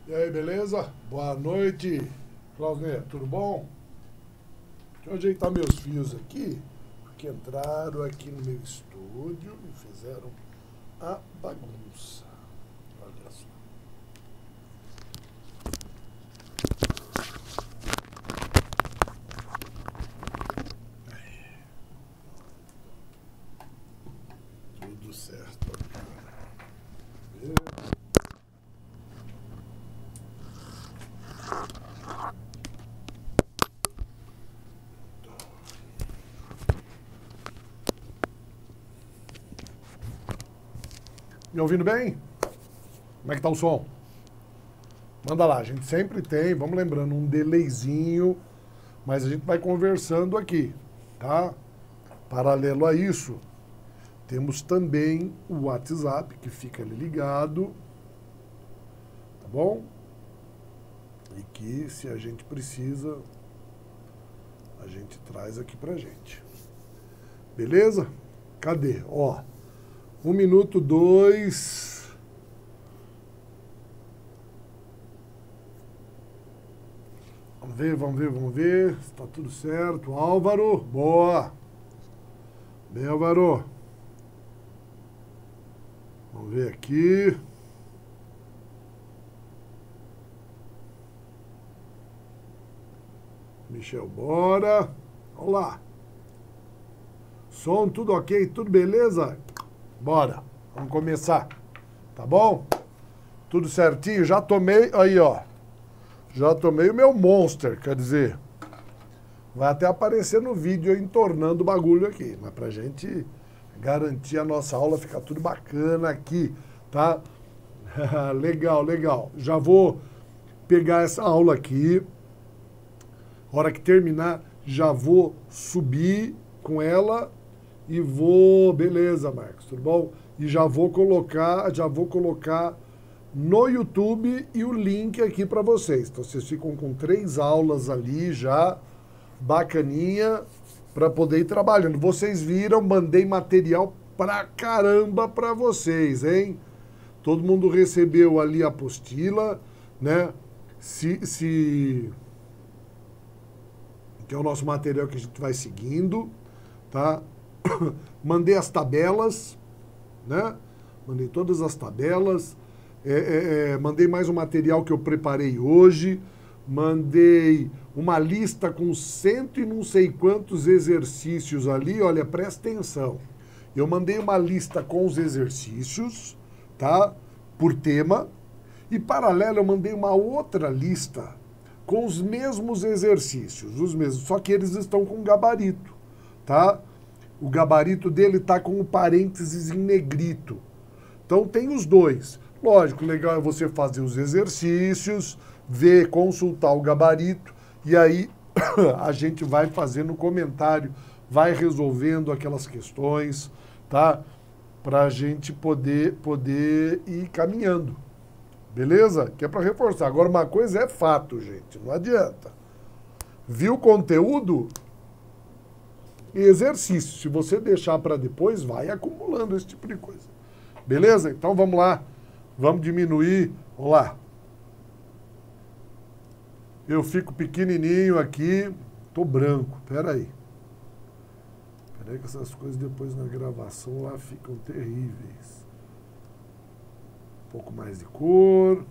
E aí, beleza? Boa noite, Claudinei, tudo bom? Deixa eu ajeitar meus fios aqui, porque entraram aqui no meu estúdio e fizeram a bagunça. Olha só. Tudo certo agora. Me ouvindo bem? Como é que tá o som? Manda lá, a gente sempre tem, vamos lembrando, um delayzinho, mas a gente vai conversando aqui, tá? Paralelo a isso, temos também o WhatsApp, que fica ali ligado, tá bom? E que, se a gente precisa, a gente traz aqui pra gente. Beleza? Cadê? Ó, 1 minuto, 2... Vamos ver se tá tudo certo. Álvaro, boa. Bem, Álvaro. Vamos ver aqui. Michel, bora. Vamos lá. Som, tudo ok? Tudo beleza? Bora. Vamos começar. Tá bom? Tudo certinho? Já tomei, aí ó. Já tomei o meu Monster, quer dizer, vai até aparecer no vídeo eu entornando o bagulho aqui, mas pra gente garantir a nossa aula, ficar tudo bacana aqui, tá? Legal, legal. Já vou pegar essa aula aqui, hora que terminar, já vou subir com ela e vou... Beleza, Marcos, tudo bom? E já vou colocar no YouTube e o link aqui para vocês. Então vocês ficam com 3 aulas ali já, bacaninha, para poder ir trabalhando. Vocês viram, mandei material pra caramba para vocês, hein? Todo mundo recebeu ali a apostila, né? Que é o nosso material que a gente vai seguindo, tá? Mandei as tabelas, né? Mandei todas as tabelas. Mandei mais um material que eu preparei hoje, mandei uma lista com 100 e não sei quantos exercícios ali, olha, presta atenção. Eu mandei uma lista com os exercícios, tá? Por tema, e paralelo eu mandei uma outra lista com os mesmos exercícios, os mesmos, só que eles estão com gabarito, tá? O gabarito dele tá com o parênteses em negrito. Então tem os dois. Lógico, legal é você fazer os exercícios, ver, consultar o gabarito, e aí a gente vai fazendo comentário, vai resolvendo aquelas questões, tá? Para a gente poder ir caminhando. Beleza? Que é para reforçar. Agora, uma coisa é fato, gente, não adianta. Viu o conteúdo? Exercício. Se você deixar para depois, vai acumulando esse tipo de coisa. Beleza? Então vamos lá. Vamos diminuir. Vamos lá. Eu fico pequenininho aqui. Tô branco. Pera aí. Pera aí que essas coisas depois na gravação lá ficam terríveis. Um pouco mais de cor.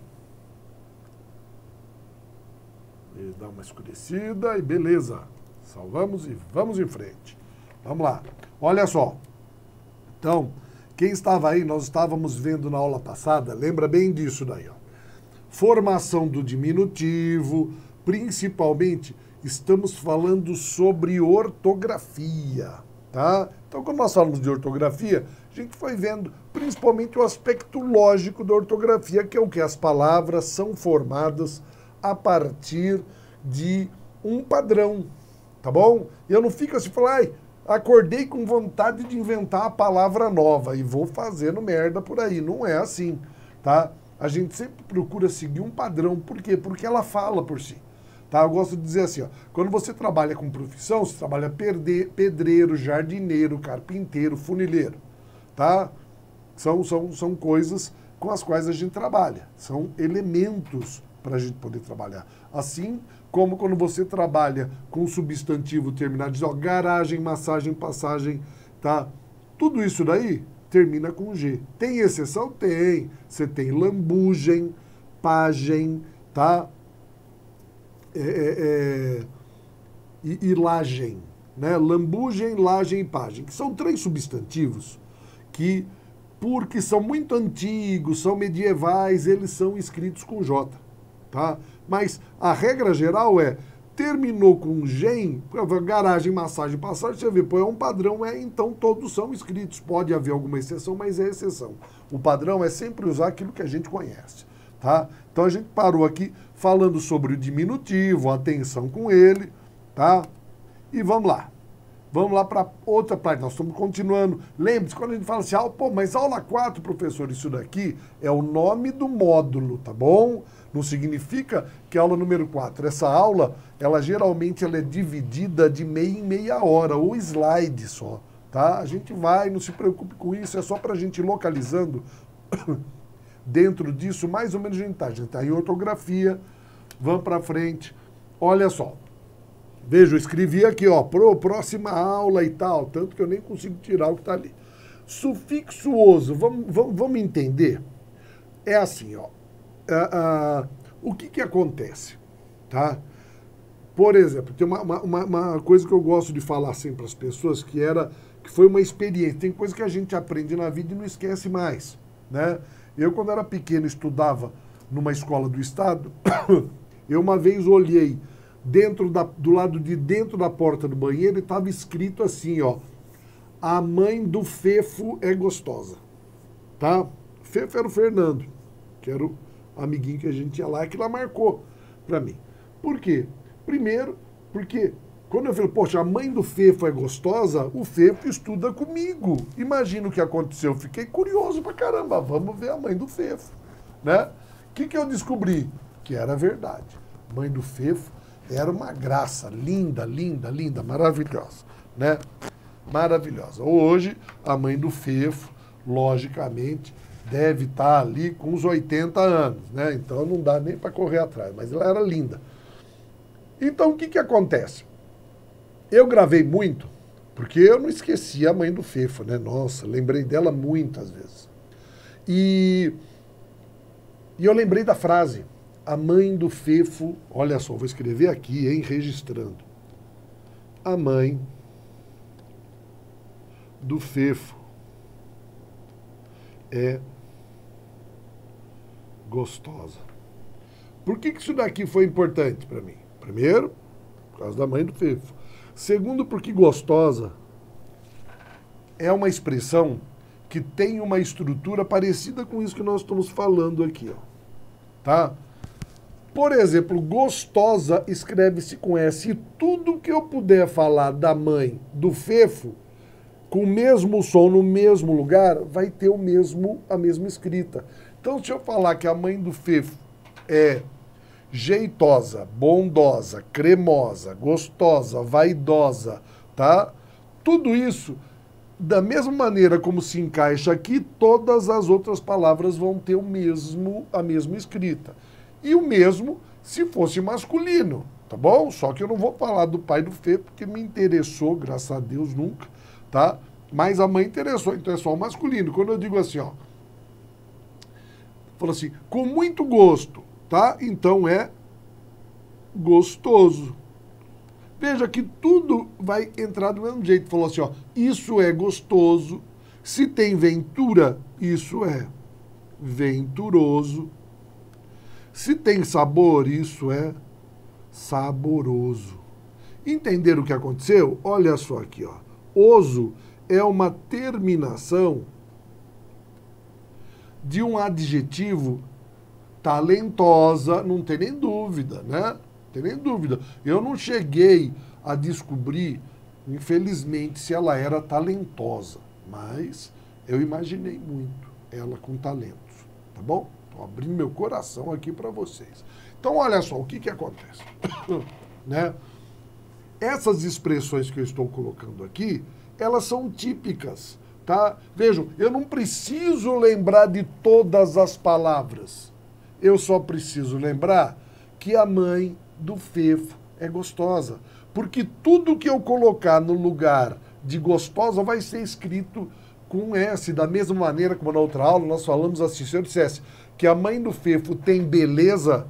E dá uma escurecida e beleza. Salvamos e vamos em frente. Vamos lá. Olha só. Então... Quem estava aí, nós estávamos vendo na aula passada, lembra bem disso daí, ó. Formação do diminutivo, principalmente estamos falando sobre ortografia, tá? Então, quando nós falamos de ortografia, a gente foi vendo principalmente o aspecto lógico da ortografia, que é o que as palavras são formadas a partir de um padrão, tá bom? E eu não fico assim, falar, ai, acordei com vontade de inventar a palavra nova e vou fazendo merda por aí. Não é assim, tá? A gente sempre procura seguir um padrão. Por quê? Porque ela fala por si. Tá? Eu gosto de dizer assim, ó, quando você trabalha com profissão, você trabalha pedreiro, jardineiro, carpinteiro, funileiro. Tá? São coisas com as quais a gente trabalha. São elementos para a gente poder trabalhar. Assim como quando você trabalha com substantivo terminado, diz, ó, garagem, massagem, passagem, tá? Tudo isso daí termina com G. Tem exceção? Tem. Você tem lambugem, pagem, tá? E lagem, né? Lambugem, lagem e pagem, que são 3 substantivos que, porque são muito antigos, são medievais, eles são escritos com J, tá? Mas a regra geral é, terminou com gen, garagem, massagem, passagem, você vê, pô, é um padrão, então todos são escritos. Pode haver alguma exceção, mas é exceção. O padrão é sempre usar aquilo que a gente conhece, tá? Então a gente parou aqui falando sobre o diminutivo, atenção com ele, tá? E vamos lá. Vamos lá para outra parte, nós estamos continuando. Lembre-se, quando a gente fala assim, pô, mas aula 4, professor, isso daqui é o nome do módulo, tá bom? Não significa que a aula número 4. Essa aula, ela geralmente ela é dividida de meia em meia hora, ou slide só, tá? A gente vai, não se preocupe com isso, é só para a gente ir localizando dentro disso, mais ou menos a gente tá em ortografia, vamos para frente. Olha só. Veja, eu escrevi aqui, ó, próxima aula e tal, tanto que eu nem consigo tirar o que está ali. Sufixo oso, vamos entender? É assim, ó, o que acontece, tá? Por exemplo, tem uma coisa que eu gosto de falar sempre para as pessoas, que foi uma experiência. Tem coisa que a gente aprende na vida e não esquece mais, né? Eu, quando era pequeno, estudava numa escola do estado, eu uma vez olhei do lado de dentro da porta do banheiro, estava escrito assim, ó, a mãe do Fefo é gostosa, tá? Fefo era o Fernando, que era o amiguinho que a gente ia lá, que lá marcou para mim. Por quê? Primeiro, porque quando eu falei, poxa, a mãe do Fefo é gostosa, o Fefo estuda comigo. Imagina o que aconteceu, eu fiquei curioso pra caramba, vamos ver a mãe do Fefo, né? O que eu descobri? Que era verdade. Mãe do Fefo era uma graça, linda, linda, linda, maravilhosa, né? Maravilhosa. Hoje, a mãe do Fefo, logicamente, deve estar ali com uns 80 anos, né? Então não dá nem para correr atrás, mas ela era linda. Então, o que acontece? Eu gravei muito, porque eu não esqueci a mãe do Fefo, né? Nossa, lembrei dela muitas vezes. E eu lembrei da frase, a mãe do Fefo, olha só, vou escrever aqui, hein, registrando. A mãe do Fefo é gostosa. Por que isso daqui foi importante para mim? Primeiro, por causa da mãe do Fefo. Segundo, porque gostosa é uma expressão que tem uma estrutura parecida com isso que nós estamos falando aqui, ó. Tá? Por exemplo, gostosa escreve-se com S. E tudo que eu puder falar da mãe do Fefo, com o mesmo som no mesmo lugar, vai ter a mesma escrita. Então, se eu falar que a mãe do Fefo é jeitosa, bondosa, cremosa, gostosa, vaidosa, tá? Tudo isso, da mesma maneira como se encaixa aqui, todas as outras palavras vão ter a mesma escrita. E o mesmo se fosse masculino, tá bom? Só que eu não vou falar do pai do Fefo, porque me interessou, graças a Deus, nunca, tá? Mas a mãe interessou, então é só o masculino. Quando eu digo assim, ó, falo assim, com muito gosto, tá? Então é gostoso. Veja que tudo vai entrar do mesmo jeito. Falou assim, ó, isso é gostoso. Se tem ventura, isso é venturoso. Se tem sabor, isso é saboroso. Entenderam o que aconteceu? Olha só aqui, ó. Oso é uma terminação de um adjetivo talentosa, não tem nem dúvida, né? Não tem nem dúvida. Eu não cheguei a descobrir, infelizmente, se ela era talentosa, mas eu imaginei muito ela com talentos, tá bom? Estou abrindo meu coração aqui para vocês. Então, olha só, o que acontece? Né? Essas expressões que eu estou colocando aqui, elas são típicas Tá? Vejam, eu não preciso lembrar de todas as palavras. Eu só preciso lembrar que a mãe do Fefo é gostosa. Porque tudo que eu colocar no lugar de gostosa vai ser escrito com S. Da mesma maneira como na outra aula nós falamos assim, se eu dissesse que a mãe do Fefo tem beleza,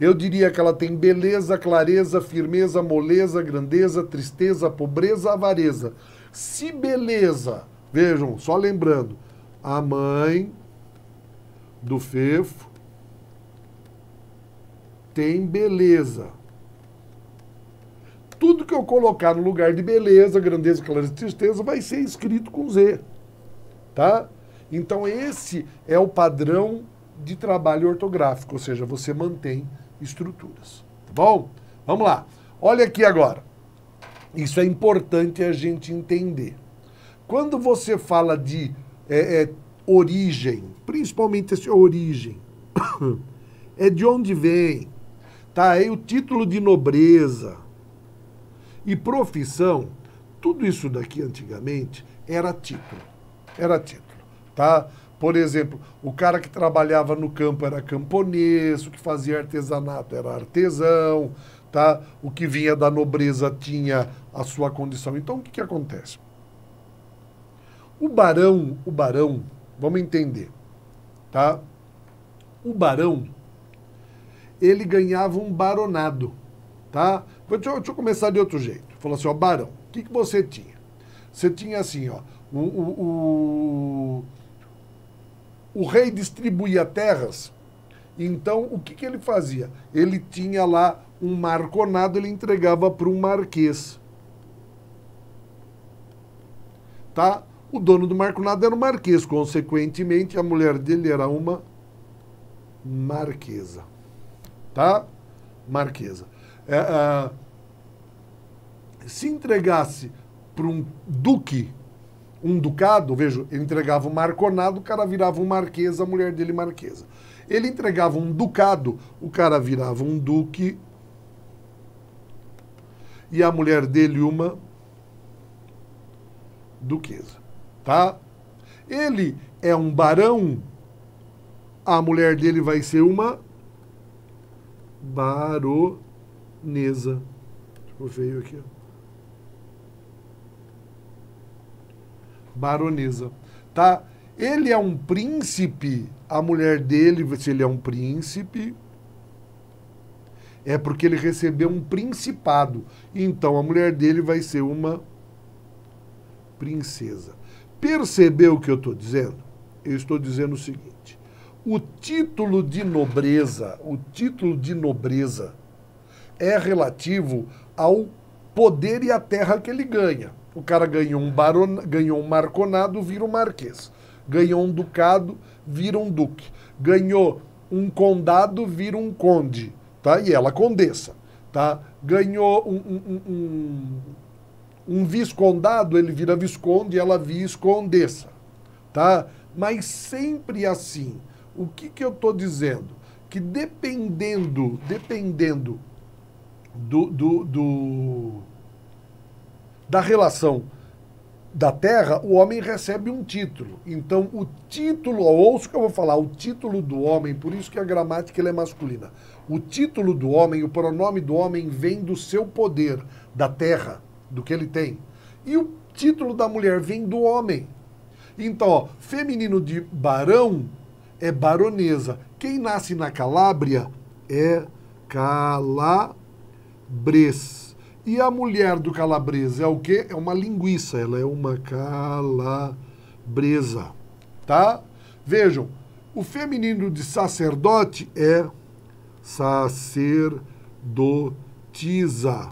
eu diria que ela tem beleza, clareza, firmeza, moleza, grandeza, tristeza, pobreza, avareza. Se beleza, vejam, só lembrando, a mãe do Fefo tem beleza. Tudo que eu colocar no lugar de beleza, grandeza, clareza e tristeza vai ser escrito com Z. Tá? Então esse é o padrão de trabalho ortográfico, ou seja, você mantém estruturas. Tá bom? Vamos lá. Olha aqui agora. Isso é importante a gente entender. Quando você fala de origem, principalmente essa origem, é de onde vem, tá? É o título de nobreza e profissão, tudo isso daqui antigamente era título. Era título, tá? Por exemplo, o cara que trabalhava no campo era camponês, o que fazia artesanato era artesão, tá? O que vinha da nobreza tinha a sua condição. Então, o que acontece? O barão, vamos entender, tá? O barão, ele ganhava um baronado, tá? Deixa eu começar de outro jeito. Falou assim, ó, barão, o que você tinha? Você tinha assim, ó, o rei distribuía terras, então o que ele fazia? Ele tinha lá um marconado, ele entregava para um marquês. Tá? O dono do marconado era o marquês, consequentemente a mulher dele era uma marquesa. Tá? Marquesa. Se entregasse para um duque, um ducado, veja, ele entregava um marconado, o cara virava um marquês, a mulher dele marquesa. Ele entregava um ducado, o cara virava um duque e a mulher dele uma duquesa, tá? Ele é um barão, a mulher dele vai ser uma baronesa. Ficou feio aqui, ó. Baronesa, tá? Ele é um príncipe, a mulher dele, se ele é um príncipe, é porque ele recebeu um principado. Então a mulher dele vai ser uma princesa. Percebeu o que eu estou dizendo? Eu estou dizendo o seguinte: o título de nobreza é relativo ao poder e à terra que ele ganha. O cara ganhou um marconado, vira um marquês. Ganhou um ducado, vira um duque. Ganhou um condado, vira um conde. Tá? E ela condessa. Tá? Ganhou um viscondado, ele vira visconde e ela viscondessa. Tá? Mas sempre assim. O que eu estou dizendo? Que dependendo da relação da terra, o homem recebe um título. Então, o título, ouça o que eu vou falar, o título do homem, por isso que a gramática ela é masculina. O título do homem, o pronome do homem vem do seu poder, da terra, do que ele tem. E o título da mulher vem do homem. Então, ó, feminino de barão é baronesa. Quem nasce na Calábria é calabres. E a mulher do calabresa é o quê? É uma linguiça, ela é uma calabresa, tá? Vejam, o feminino de sacerdote é sacerdotisa,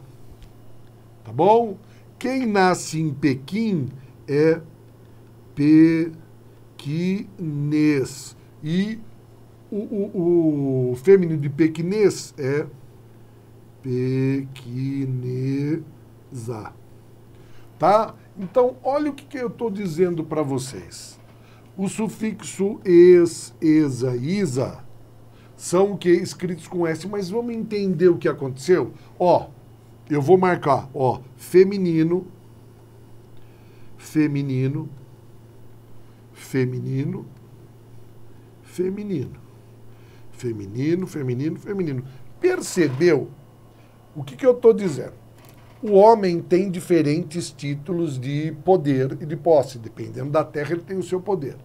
tá bom? Quem nasce em Pequim é pequinês. E o feminino de pequinês é pequinesa, tá? Então, olha o que eu estou dizendo para vocês. O sufixo es, esa, isa são o que? Escritos com S, mas vamos entender o que aconteceu? Ó, eu vou marcar, ó, feminino, feminino, feminino. Feminino, feminino, feminino. Percebeu? O que eu estou dizendo? O homem tem diferentes títulos de poder e de posse. Dependendo da terra, ele tem o seu poder.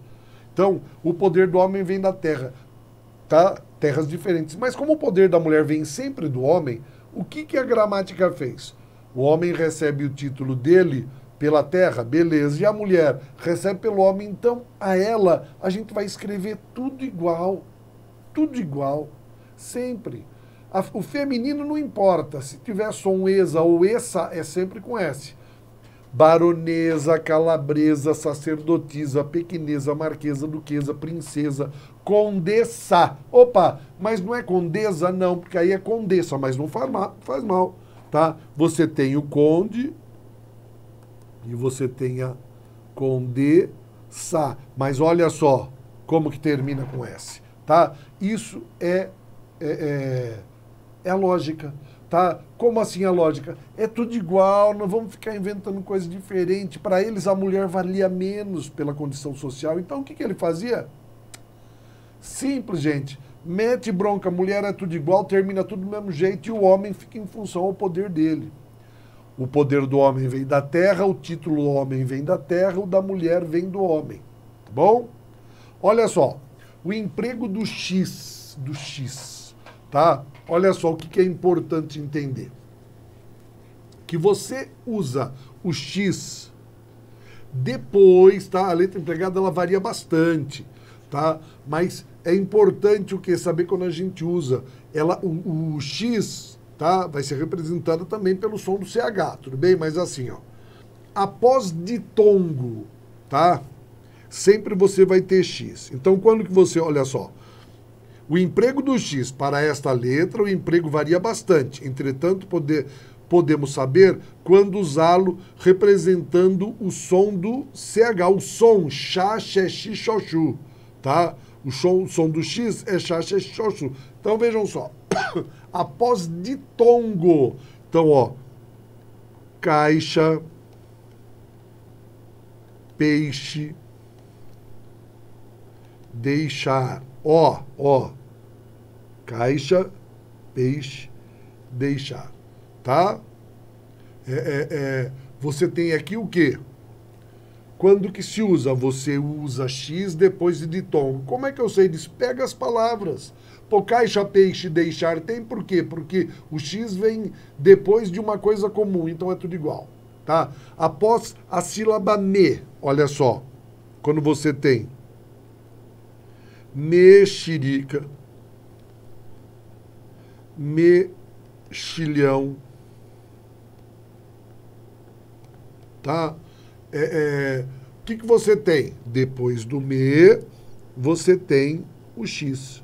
Então, o poder do homem vem da terra. Tá? Terras diferentes. Mas como o poder da mulher vem sempre do homem, o que a gramática fez? O homem recebe o título dele pela terra, beleza. E a mulher recebe pelo homem. Então, a ela, a gente vai escrever tudo igual. Tudo igual. Sempre. O feminino não importa. Se tiver som esa ou essa, é sempre com S. Baronesa, calabresa, sacerdotisa, pequeneza, marquesa, duquesa, princesa, condessa. Opa, mas não é condesa não, porque aí é condessa, mas não faz mal, tá? Você tem o conde e você tem a condessa. Mas olha só como que termina com S, tá? Isso é a lógica. Tá? Como assim a lógica? É tudo igual, não vamos ficar inventando coisa diferente. Para eles a mulher valia menos pela condição social. Então o que ele fazia? Simples, gente. Mete bronca, mulher é tudo igual, termina tudo do mesmo jeito e o homem fica em função ao poder dele. O poder do homem vem da terra, o título do homem vem da terra, o da mulher vem do homem. Tá bom? Olha só, o emprego do X, tá? Olha só o que é importante entender. Que você usa o X depois, tá? A letra empregada ela varia bastante, tá? Mas é importante o que? Saber quando a gente usa. O X, tá? Vai ser representado também pelo som do CH, tudo bem? Mas assim, ó. Após ditongo, tá? Sempre você vai ter X. Então, quando que você... Olha só. O emprego do X para esta letra, o emprego varia bastante. Entretanto, podemos saber quando usá-lo representando o som do CH. O som, chá, xexi, xoxu, tá? O som do X é chá, xexi, xoxu. Então, vejam só. Após ditongo. Então, ó. Caixa, peixe, deixar. Ó. Caixa, peixe, deixar. Tá? Você tem aqui o quê? Quando que se usa? Você usa X depois de ditongo. Como é que eu sei disso? Pega as palavras. Pô, caixa, peixe, deixar tem por quê? Porque o X vem depois de uma coisa comum, então é tudo igual. Tá? Após a sílaba me, olha só. Quando você tem mexerica, mexilhão, tá? O que você tem? Depois do me, você tem o X,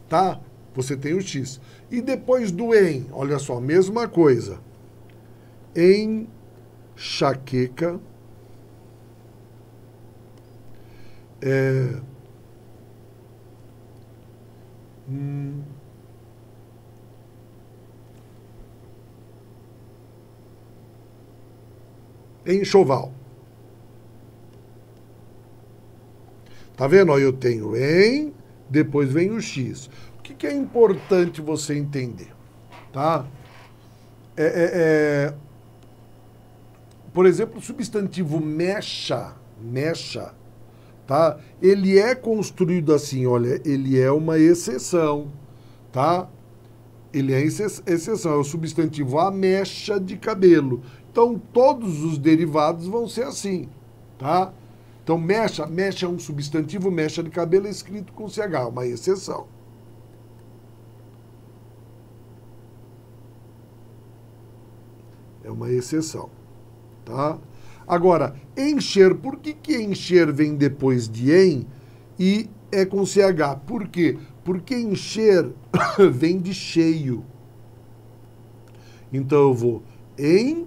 tá? Você tem o X. E depois do em, olha só, mesma coisa. Enxaqueca, enxoval. Tá vendo? Ó, eu tenho em, depois vem o X. O que é importante você entender? Tá? Por exemplo, o substantivo mecha, tá? Ele é construído assim, olha, ele é uma exceção, tá? Ele é exceção, é o substantivo a mecha de cabelo. Então, todos os derivados vão ser assim, tá? Então, mecha é um substantivo, mecha de cabelo é escrito com CH, uma exceção. É uma exceção, tá? Agora, encher, por que encher vem depois de em e é com CH? Por quê? Porque encher vem de cheio. Então, eu vou em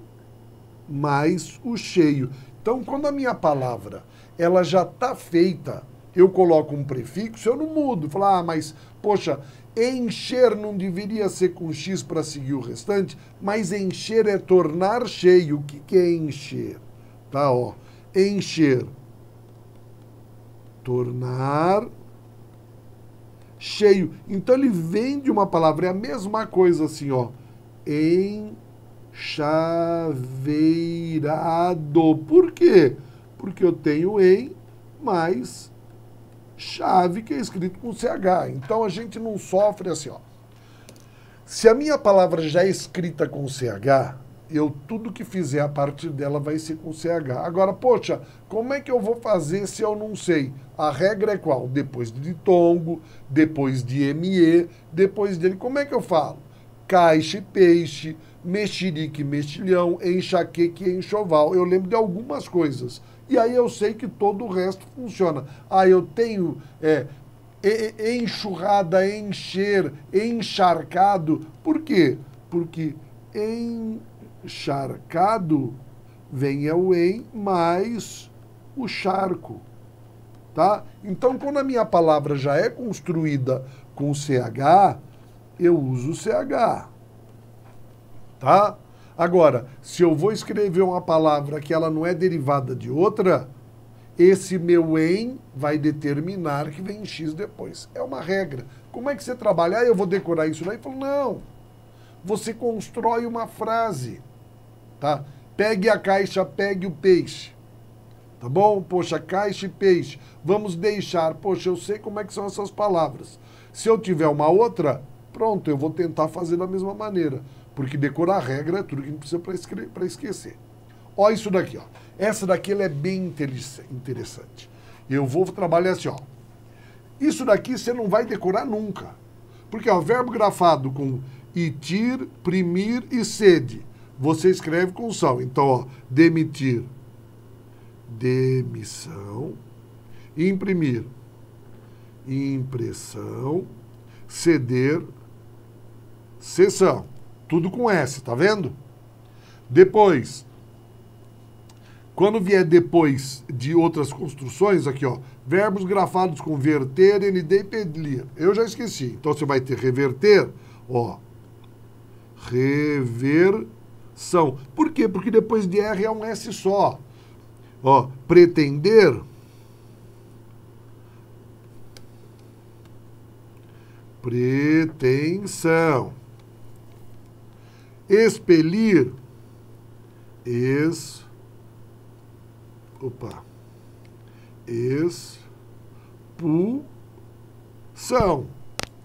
mais o cheio. Então, quando a minha palavra ela já está feita, eu coloco um prefixo, eu não mudo. Falar, mas, poxa, encher não deveria ser com X para seguir o restante, mas encher é tornar cheio. O que é encher? Tá, ó. Encher tornar cheio. Então ele vem de uma palavra, é a mesma coisa assim, ó. Enchaveirado. Por quê? Porque eu tenho em mais chave, que é escrito com CH. Então a gente não sofre assim, ó. Se a minha palavra já é escrita com CH, tudo que fizer a partir dela vai ser com CH. Agora, poxa, como é que eu vou fazer se eu não sei? A regra é qual? Depois de ditongo, depois de ME, depois dele, como é que eu falo? Caixa e peixe, mexerique, mexilhão, enxaqueque e enxoval. Eu lembro de algumas coisas. E aí eu sei que todo o resto funciona. Eu tenho enxurrada, encher, encharcado. Por quê? Porque encharcado vem o em mais o charco. Tá? Então, quando a minha palavra já é construída com CH, eu uso CH. Tá? Agora, se eu vou escrever uma palavra que ela não é derivada de outra, esse meu em vai determinar que vem X depois. É uma regra. Como é que você trabalha? Eu vou decorar isso daí? Eu falo, não. Você constrói uma frase. Tá? Pegue a caixa, pegue o peixe. Tá bom? Poxa, caixa e peixe. Vamos deixar. Poxa, eu sei como é que são essas palavras. Se eu tiver uma outra, pronto, eu vou tentar fazer da mesma maneira. Porque decorar a regra é tudo que a gente precisa para esquecer. Ó isso daqui, ó. Essa daqui ela é bem interessante. Eu vou trabalhar assim, ó. Isso daqui você não vai decorar nunca. Porque, ó, verbo grafado com itir, primir e sede. Você escreve com são. Então, ó, demitir, demissão. Imprimir, impressão. Ceder, cessão. Tudo com S, tá vendo? Depois, quando vier depois de outras construções, aqui, ó, verbos grafados com verter, ND e pedir. Eu já esqueci. Então, você vai ter reverter, ó, reversão. Por quê? Porque depois de R é um S só. Ó, pretender, pretensão. Expelir, expulsão.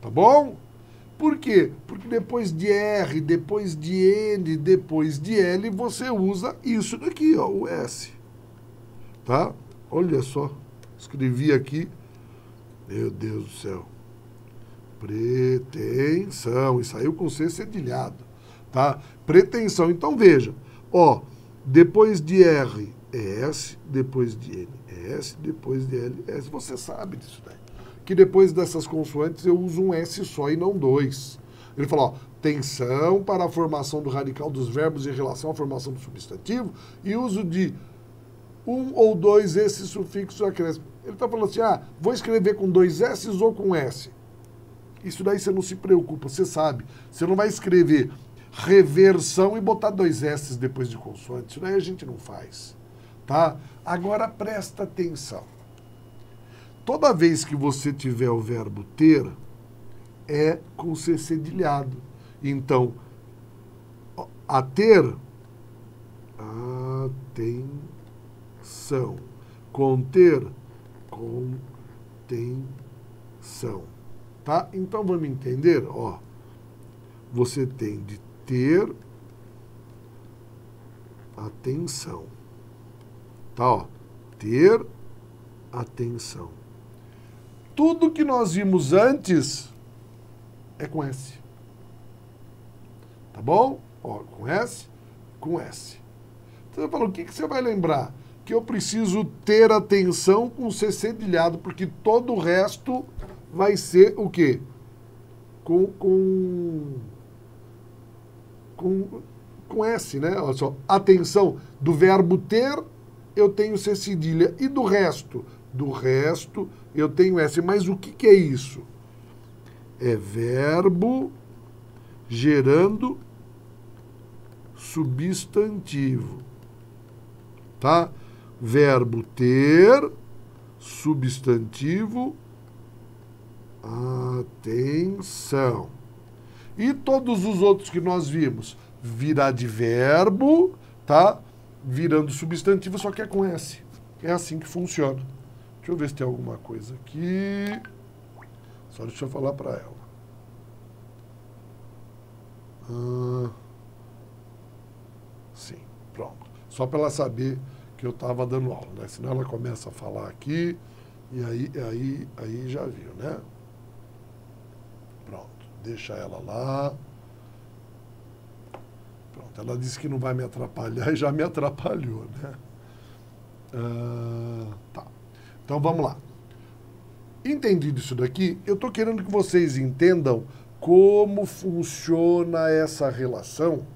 Tá bom? Por quê? Porque depois de R, depois de N, depois de L, você usa isso daqui, ó, o S. Tá? Olha só. Escrevi aqui. Meu Deus do céu. Pretensão. E saiu com C cedilhado. Tá? Pretensão. Então, veja. Ó, depois de R, S. Depois de N, S. Depois de L, S. Você sabe disso daí. Que depois dessas consoantes eu uso um S só e não dois. Ele falou, ó, tensão para a formação do radical dos verbos em relação à formação do substantivo e uso de um ou dois esses sufixos acréscimos. Ele está falando assim, vou escrever com dois S ou com S. Isso daí você não se preocupa, você sabe. Você não vai escrever reversão e botar dois S depois de consoante. Isso daí a gente não faz. Tá? Agora presta atenção. Toda vez que você tiver o verbo ter, é com C cedilhado. Então, a ter, atenção. Conter, contenção. Tá? Então, vamos entender? Ó, você tem de ter atenção. Tá? Ó, ter atenção. Tudo que nós vimos antes é com S. Tá bom? Ó, com S, com S. Então, eu falo, o que você vai lembrar? Que eu preciso ter atenção com C cedilhado, porque todo o resto vai ser o quê? Com S, né? Olha só, atenção, do verbo ter, eu tenho C cedilha. E do resto? Do resto, eu tenho S. Mas o que é isso? É verbo gerando substantivo. Tá? Verbo ter, substantivo, atenção. E todos os outros que nós vimos, virar de verbo, tá? Virando substantivo, só que é com S. É assim que funciona. Deixa eu ver se tem alguma coisa aqui. Só deixa eu falar para ela. Sim, pronto. Só para ela saber que eu estava dando aula, né? Senão ela começa a falar aqui e aí já viu, né? Pronto, deixa ela lá. Pronto, ela disse que não vai me atrapalhar e já me atrapalhou, né? Tá. Então vamos lá. Entendido isso daqui, eu estou querendo que vocês entendam como funciona essa relação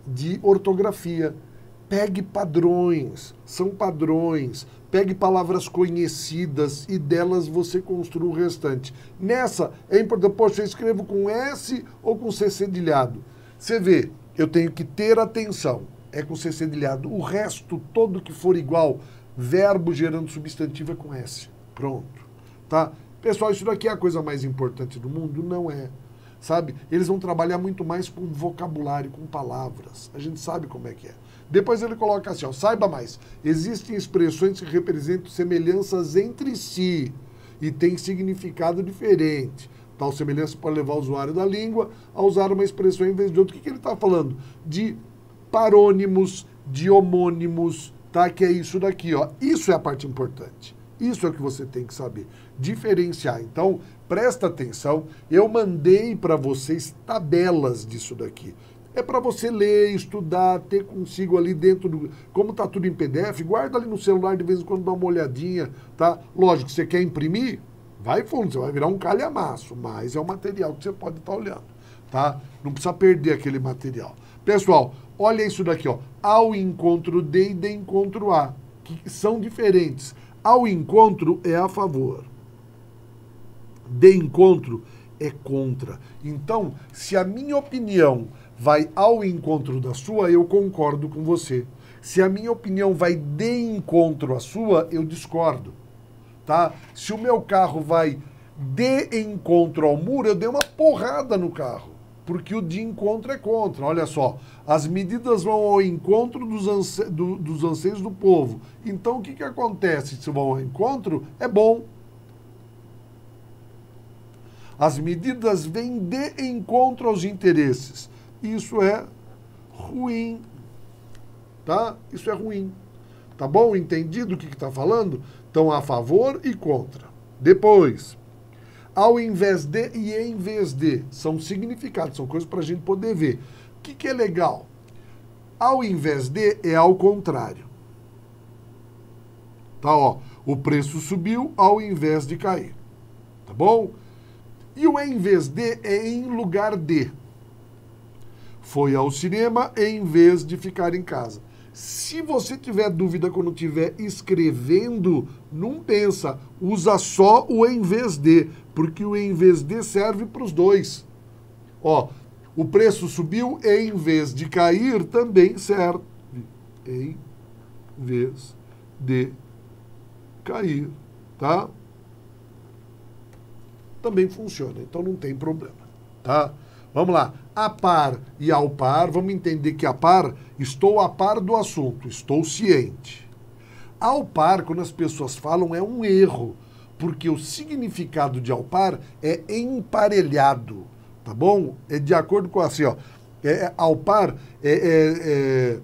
de ortografia. Pegue padrões, são padrões. Pegue palavras conhecidas e delas você construa o restante. Nessa, é importante, poxa, eu escrevo com S ou com C cedilhado. Você vê, eu tenho que ter atenção. É com C cedilhado. O resto, todo que for igual, verbo gerando substantivo é com S. Pronto. Tá? Pessoal, isso daqui é a coisa mais importante do mundo? Não é. Sabe? Eles vão trabalhar muito mais com vocabulário, com palavras. A gente sabe como é que é. Depois ele coloca assim, ó, saiba mais. Existem expressões que representam semelhanças entre si e têm significado diferente. Tal semelhança pode levar o usuário da língua a usar uma expressão em vez de outra. O que ele está falando? De parônimos, de homônimos, tá? Que é isso daqui, ó. Isso é a parte importante. Isso é o que você tem que saber. Diferenciar. Então, presta atenção. Eu mandei para vocês tabelas disso daqui. É para você ler, estudar, ter consigo ali dentro do... Como está tudo em PDF, guarda ali no celular de vez em quando, dá uma olhadinha, tá? Lógico, você quer imprimir? Vai fundo, você vai virar um calhamaço, mas é um material que você pode estar olhando, tá? Não precisa perder aquele material. Pessoal, olha isso daqui, ó. Ao encontro de e de encontro a, que são diferentes. Ao encontro é a favor. De encontro é contra. Então, se a minha opinião vai ao encontro da sua, eu concordo com você. Se a minha opinião vai de encontro à sua, eu discordo. Tá? Se o meu carro vai de encontro ao muro, eu dei uma porrada no carro. Porque o de encontro é contra. Olha só, as medidas vão ao encontro dos anseios do povo. Então, o que acontece? Se vão ao encontro, é bom. As medidas vêm de encontro aos interesses. Isso é ruim. Tá? Isso é ruim. Tá bom? Entendido o que está falando? Então, a favor e contra. Depois, ao invés de e em vez de. São significados, são coisas para a gente poder ver. O que é legal? Ao invés de é ao contrário. Tá, ó. O preço subiu ao invés de cair. Tá bom? E o em vez de é em lugar de. Foi ao cinema em vez de ficar em casa. Se você tiver dúvida quando estiver escrevendo, não pensa, usa só o em vez de, porque o em vez de serve para os dois. Ó, o preço subiu em vez de cair, também serve em vez de cair, tá? Também funciona, então não tem problema, tá? Vamos lá, a par e ao par, vamos entender que a par, estou a par do assunto, estou ciente. Ao par, quando as pessoas falam, é um erro, porque o significado de ao par é emparelhado, tá bom? É de acordo com assim, ó, ao par é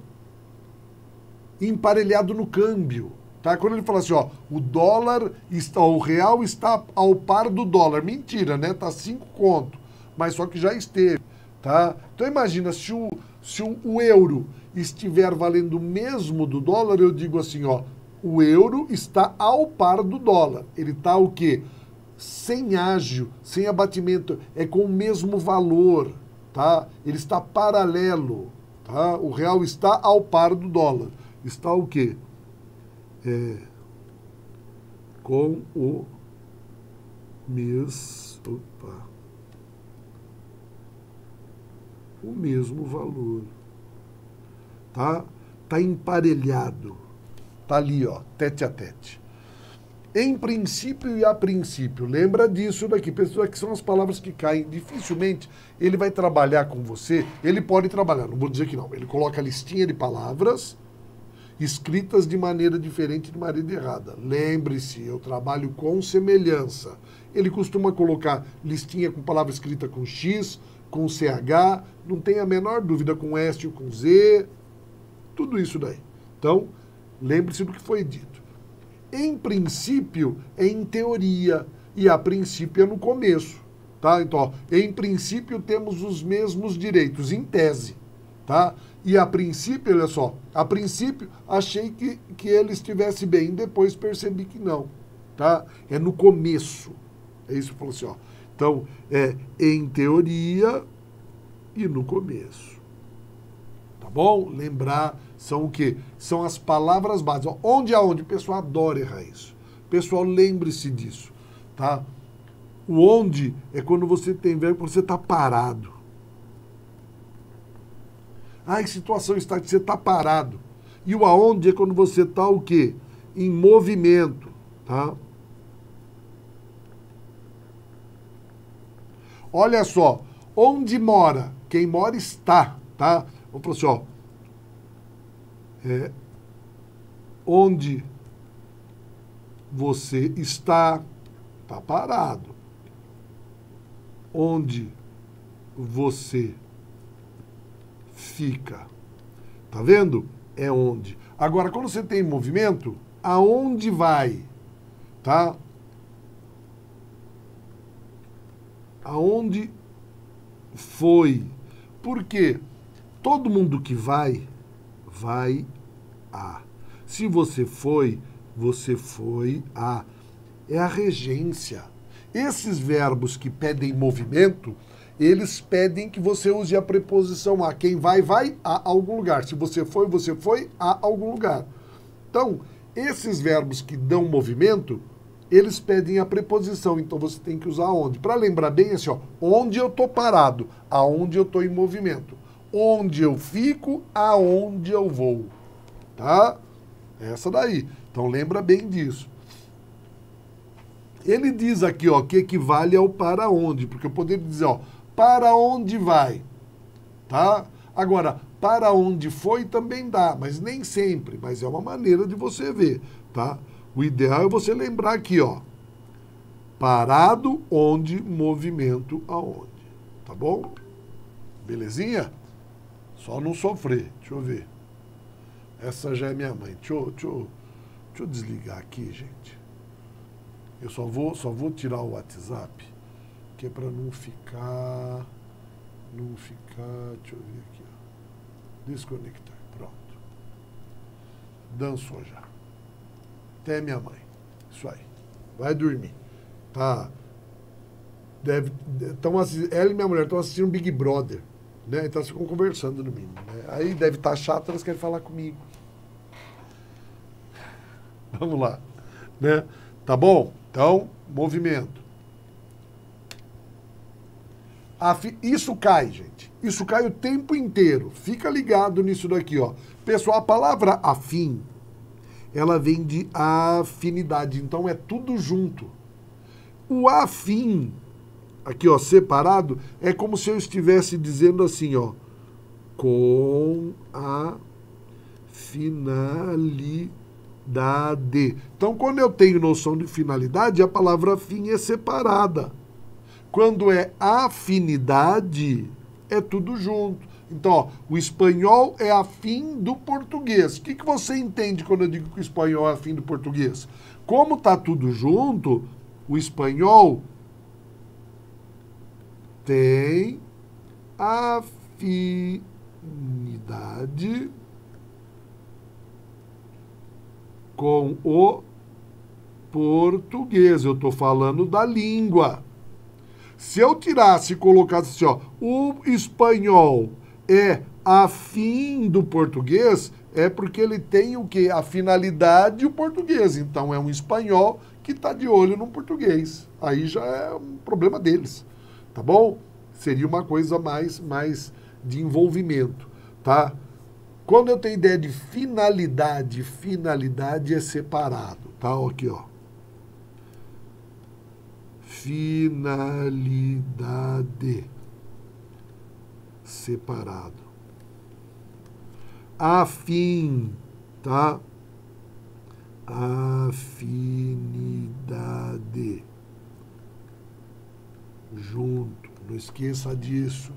emparelhado no câmbio, tá? Quando ele fala assim, ó, o real está ao par do dólar, mentira, né? Tá 5 conto. Mas só que já esteve, tá? Então imagina, se o euro estiver valendo o mesmo do dólar, eu digo assim, ó, o euro está ao par do dólar. Ele está o quê? Sem ágio, sem abatimento, é com o mesmo valor, tá? Ele está paralelo, tá? O real está ao par do dólar. Está o quê? Com o mesmo valor, tá? Tá emparelhado, tá ali, ó, tete a tete. Em princípio e a princípio. Lembra disso daqui. Pessoas que são as palavras que caem. Dificilmente ele vai trabalhar com você. Ele pode trabalhar, não vou dizer que não. Ele coloca a listinha de palavras escritas de maneira diferente, de maneira errada. Lembre-se, eu trabalho com semelhança. Ele costuma colocar listinha com palavra escrita com X, com CH, não tem a menor dúvida, com S ou com Z, tudo isso daí. Então, lembre-se do que foi dito. Em princípio, é em teoria, e a princípio é no começo. Tá? Então, ó, em princípio temos os mesmos direitos, em tese. Tá? E a princípio, olha só, a princípio achei que ele estivesse bem, depois percebi que não. Tá? É no começo. É isso que eu falo assim, ó. Então, é em teoria e no começo. Tá bom? Lembrar, são o quê? São as palavras básicas. Onde aonde? O pessoal adora errar isso. Pessoal, lembre-se disso. Tá? O onde é quando você tem verbo, quando você está parado. Ah, que situação está, você está parado. E o aonde é quando você está o quê? Em movimento. Tá? Olha só, onde mora? Quem mora está, tá? Vamos falar assim, ó. Onde você está parado. Onde você fica. Tá vendo? É onde. Agora, quando você tem movimento, aonde vai? Tá? Aonde foi? Porque todo mundo que vai a. Se você foi a. É a regência. Esses verbos que pedem movimento, eles pedem que você use a preposição a. Quem vai a algum lugar. Se você foi a algum lugar. Então, esses verbos que dão movimento, eles pedem a preposição, então você tem que usar onde. Para lembrar bem assim, ó, onde eu estou parado, aonde eu estou em movimento. Onde eu fico, aonde eu vou. Tá? Essa daí. Então lembra bem disso. Ele diz aqui, ó, que equivale ao para onde, porque eu poderia dizer, ó, para onde vai. Tá? Agora, para onde foi também dá, mas nem sempre, mas é uma maneira de você ver, tá? O ideal é você lembrar aqui, ó. Parado, onde, movimento, aonde. Tá bom? Belezinha? Só não sofrer. Deixa eu ver. Essa já é minha mãe. Deixa eu desligar aqui, gente. Eu só vou tirar o WhatsApp, que é para não ficar... Deixa eu ver aqui, ó. Desconectar. Pronto. Dançou já. Até minha mãe. Isso aí. Vai dormir. Tá. Ela e minha mulher estão assistindo Big Brother. Né? Então elas ficam conversando no mínimo. Né? Aí deve estar chato, elas querem falar comigo. Vamos lá. Né? Tá bom? Então, movimento. Isso cai, gente. Isso cai o tempo inteiro. Fica ligado nisso daqui, ó. Pessoal, a palavra afim, ela vem de afinidade. Então, é tudo junto. O afim, aqui, ó, separado, é como se eu estivesse dizendo assim, ó. Com a finalidade. Então, quando eu tenho noção de finalidade, a palavra afim é separada. Quando é afinidade, é tudo junto. Então, ó, o espanhol é afim do português. O que você entende quando eu digo que o espanhol é afim do português? Como está tudo junto, o espanhol tem afinidade com o português. Eu estou falando da língua. Se eu tirasse e colocasse assim, ó, o espanhol é afim do português, é porque ele tem o quê? A finalidade e o português. Então é um espanhol que está de olho no português. Aí já é um problema deles, tá bom? Seria uma coisa mais de envolvimento, tá? Quando eu tenho ideia de finalidade é separado, tá? Aqui, ó. finalidade, separado. Afim, tá? Afinidade, junto, não esqueça disso,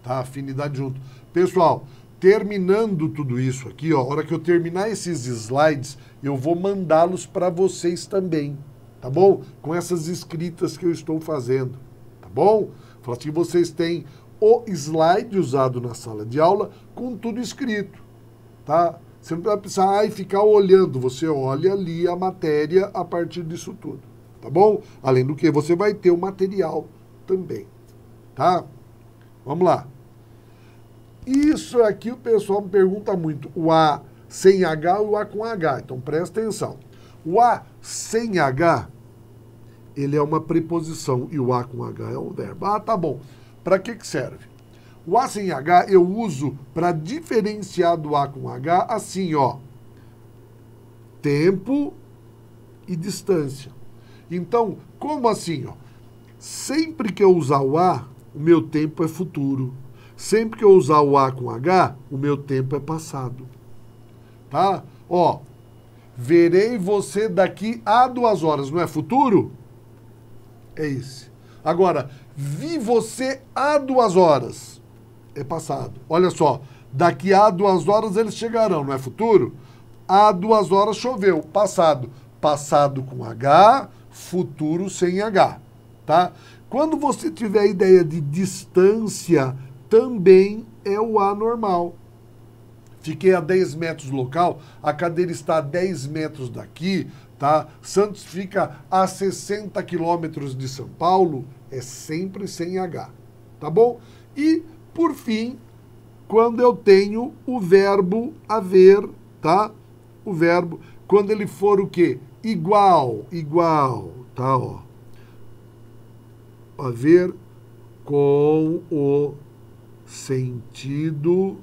tá? Afinidade junto. Pessoal, terminando tudo isso aqui, ó, a hora que eu terminar esses slides, eu vou mandá-los para vocês também, tá bom? Com essas escritas que eu estou fazendo, tá bom? Fala assim, vocês têm o slide usado na sala de aula com tudo escrito, tá? Você não vai precisar e ficar olhando, você olha ali a matéria a partir disso tudo, tá bom? Além do que, você vai ter o material também, tá? Vamos lá. Isso aqui o pessoal me pergunta muito, o A sem H ou o A com H, então presta atenção. O A sem H, ele é uma preposição e o A com H é um verbo. Ah, tá bom. Para que serve? O A sem H eu uso para diferenciar do A com H assim, ó. Tempo e distância. Então, como assim, ó? Sempre que eu usar o A, o meu tempo é futuro. Sempre que eu usar o A com H, o meu tempo é passado. Tá? Ó, verei você daqui a 2 horas, não é futuro? É esse. Agora, vi você há 2 horas. É passado. Olha só, daqui a 2 horas eles chegarão, não é futuro? Há 2 horas choveu, passado. Passado com H, futuro sem H, tá? Quando você tiver a ideia de distância, também é o A normal. Fiquei a 10 metros do local, a cadeira está a 10 metros daqui, tá? Santos fica a 60 quilômetros de São Paulo, é sempre sem H, tá bom? E por fim, quando eu tenho o verbo haver, tá? O verbo, quando ele for o quê? Igual, tá? Ó. Haver com o sentido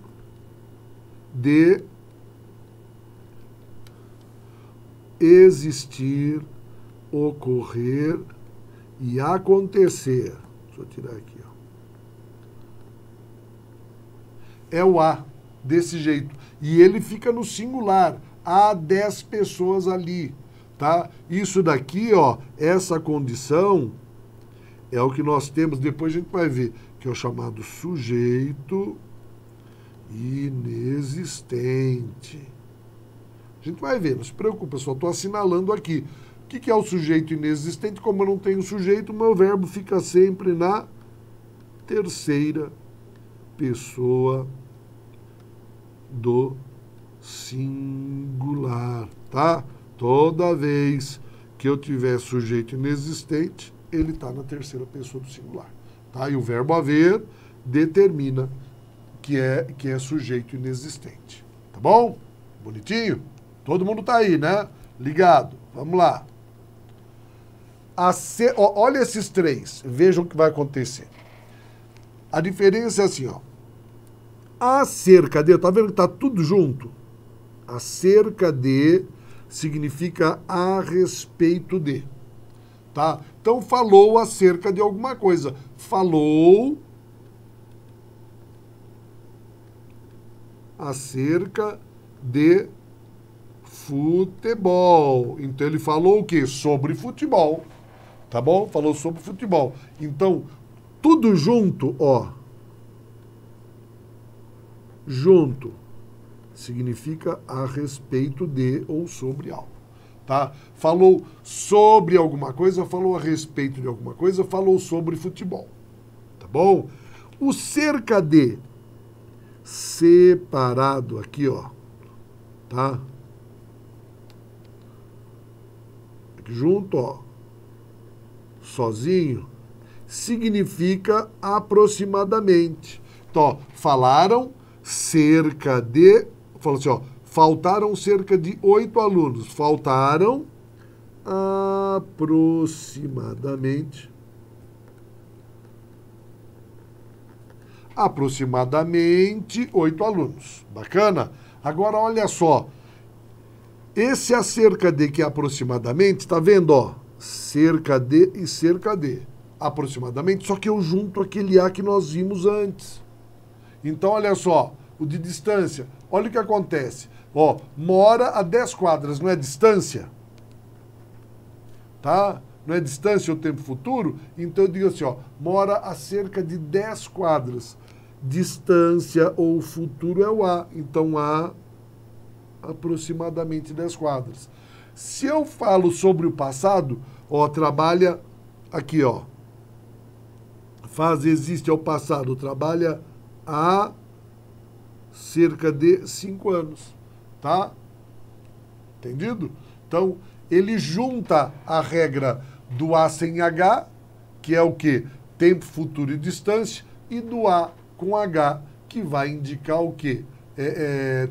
de existir, ocorrer e acontecer. Deixa eu tirar aqui, ó. É o A, desse jeito. E ele fica no singular. Há 10 pessoas ali, tá? Isso daqui, ó, essa condição é o que nós temos, depois a gente vai ver, que é o chamado sujeito inexistente. A gente vai ver, não se preocupe, pessoal, estou assinalando aqui. O que é o sujeito inexistente? Como eu não tenho sujeito, o meu verbo fica sempre na terceira pessoa do singular, tá? Toda vez que eu tiver sujeito inexistente, ele está na terceira pessoa do singular, tá? E o verbo haver determina que é sujeito inexistente, tá bom? Bonitinho? Todo mundo tá aí, né? Ligado. Vamos lá. Olha esses 3, vejam o que vai acontecer. A diferença é assim, ó. Acerca de, tá vendo que tá tudo junto? Acerca de significa a respeito de, tá? Então falou acerca de alguma coisa. Falou acerca de futebol. Então ele falou o quê? Sobre futebol. Tá bom? Falou sobre futebol. Então, tudo junto, ó. Junto significa a respeito de ou sobre algo, tá? Falou sobre alguma coisa, falou a respeito de alguma coisa, falou sobre futebol, tá bom? O cerca de separado aqui, ó, tá? Aqui junto, ó, sozinho, significa aproximadamente. Então, ó, falaram cerca de, falou assim, ó, faltaram cerca de 8 alunos. Faltaram aproximadamente 8 alunos. Bacana? Agora, olha só. Esse acerca de que é aproximadamente, tá vendo, ó? cerca de e cerca de, aproximadamente, só que eu junto aquele A que nós vimos antes. Então, olha só, o de distância, olha o que acontece. Ó, mora a 10 quadras, não é distância? Tá? Não é distância o tempo futuro? Então eu digo assim, ó, mora a cerca de 10 quadras. Distância ou futuro é o A. Então, A, aproximadamente 10 quadras. Se eu falo sobre o passado, ó, trabalha aqui, ó. Faz existe ao passado, trabalha há cerca de 5 anos, tá? Entendido? Então, ele junta a regra do A sem H, que é o quê? Tempo, futuro e distância, e do A com H, que vai indicar o quê?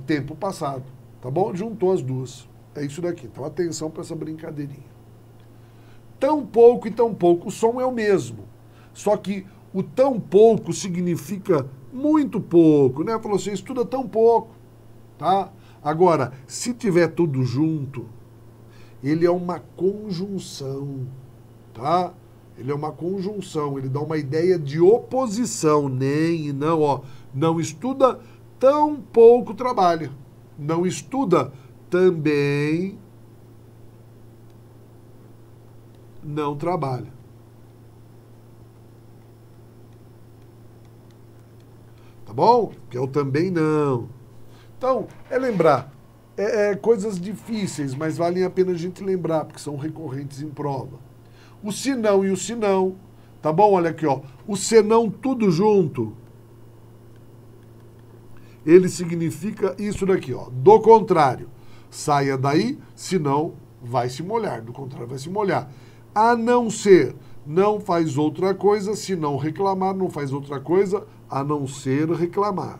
Tempo passado, tá bom? Juntou as duas. É isso daqui. Então, atenção para essa brincadeirinha. Tão pouco e tão pouco, o som é o mesmo. Só que o tão pouco significa muito pouco, né? Falou, você estuda tão pouco, tá? Agora, se tiver tudo junto, ele é uma conjunção, tá? Ele é uma conjunção, ele dá uma ideia de oposição, nem e não, ó. Não estuda, tão pouco trabalha. Não estuda, também não trabalha. Tá bom? Que é o também não. Então, é lembrar. Coisas difíceis, mas valem a pena a gente lembrar, porque são recorrentes em prova. O se não e o se não. Tá bom? Olha aqui, ó. O se não tudo junto. Ele significa isso daqui, ó. Do contrário. Saia daí, senão vai se molhar. Do contrário, vai se molhar. A não ser, não faz outra coisa, se não reclamar, não faz outra coisa, a não ser reclamar.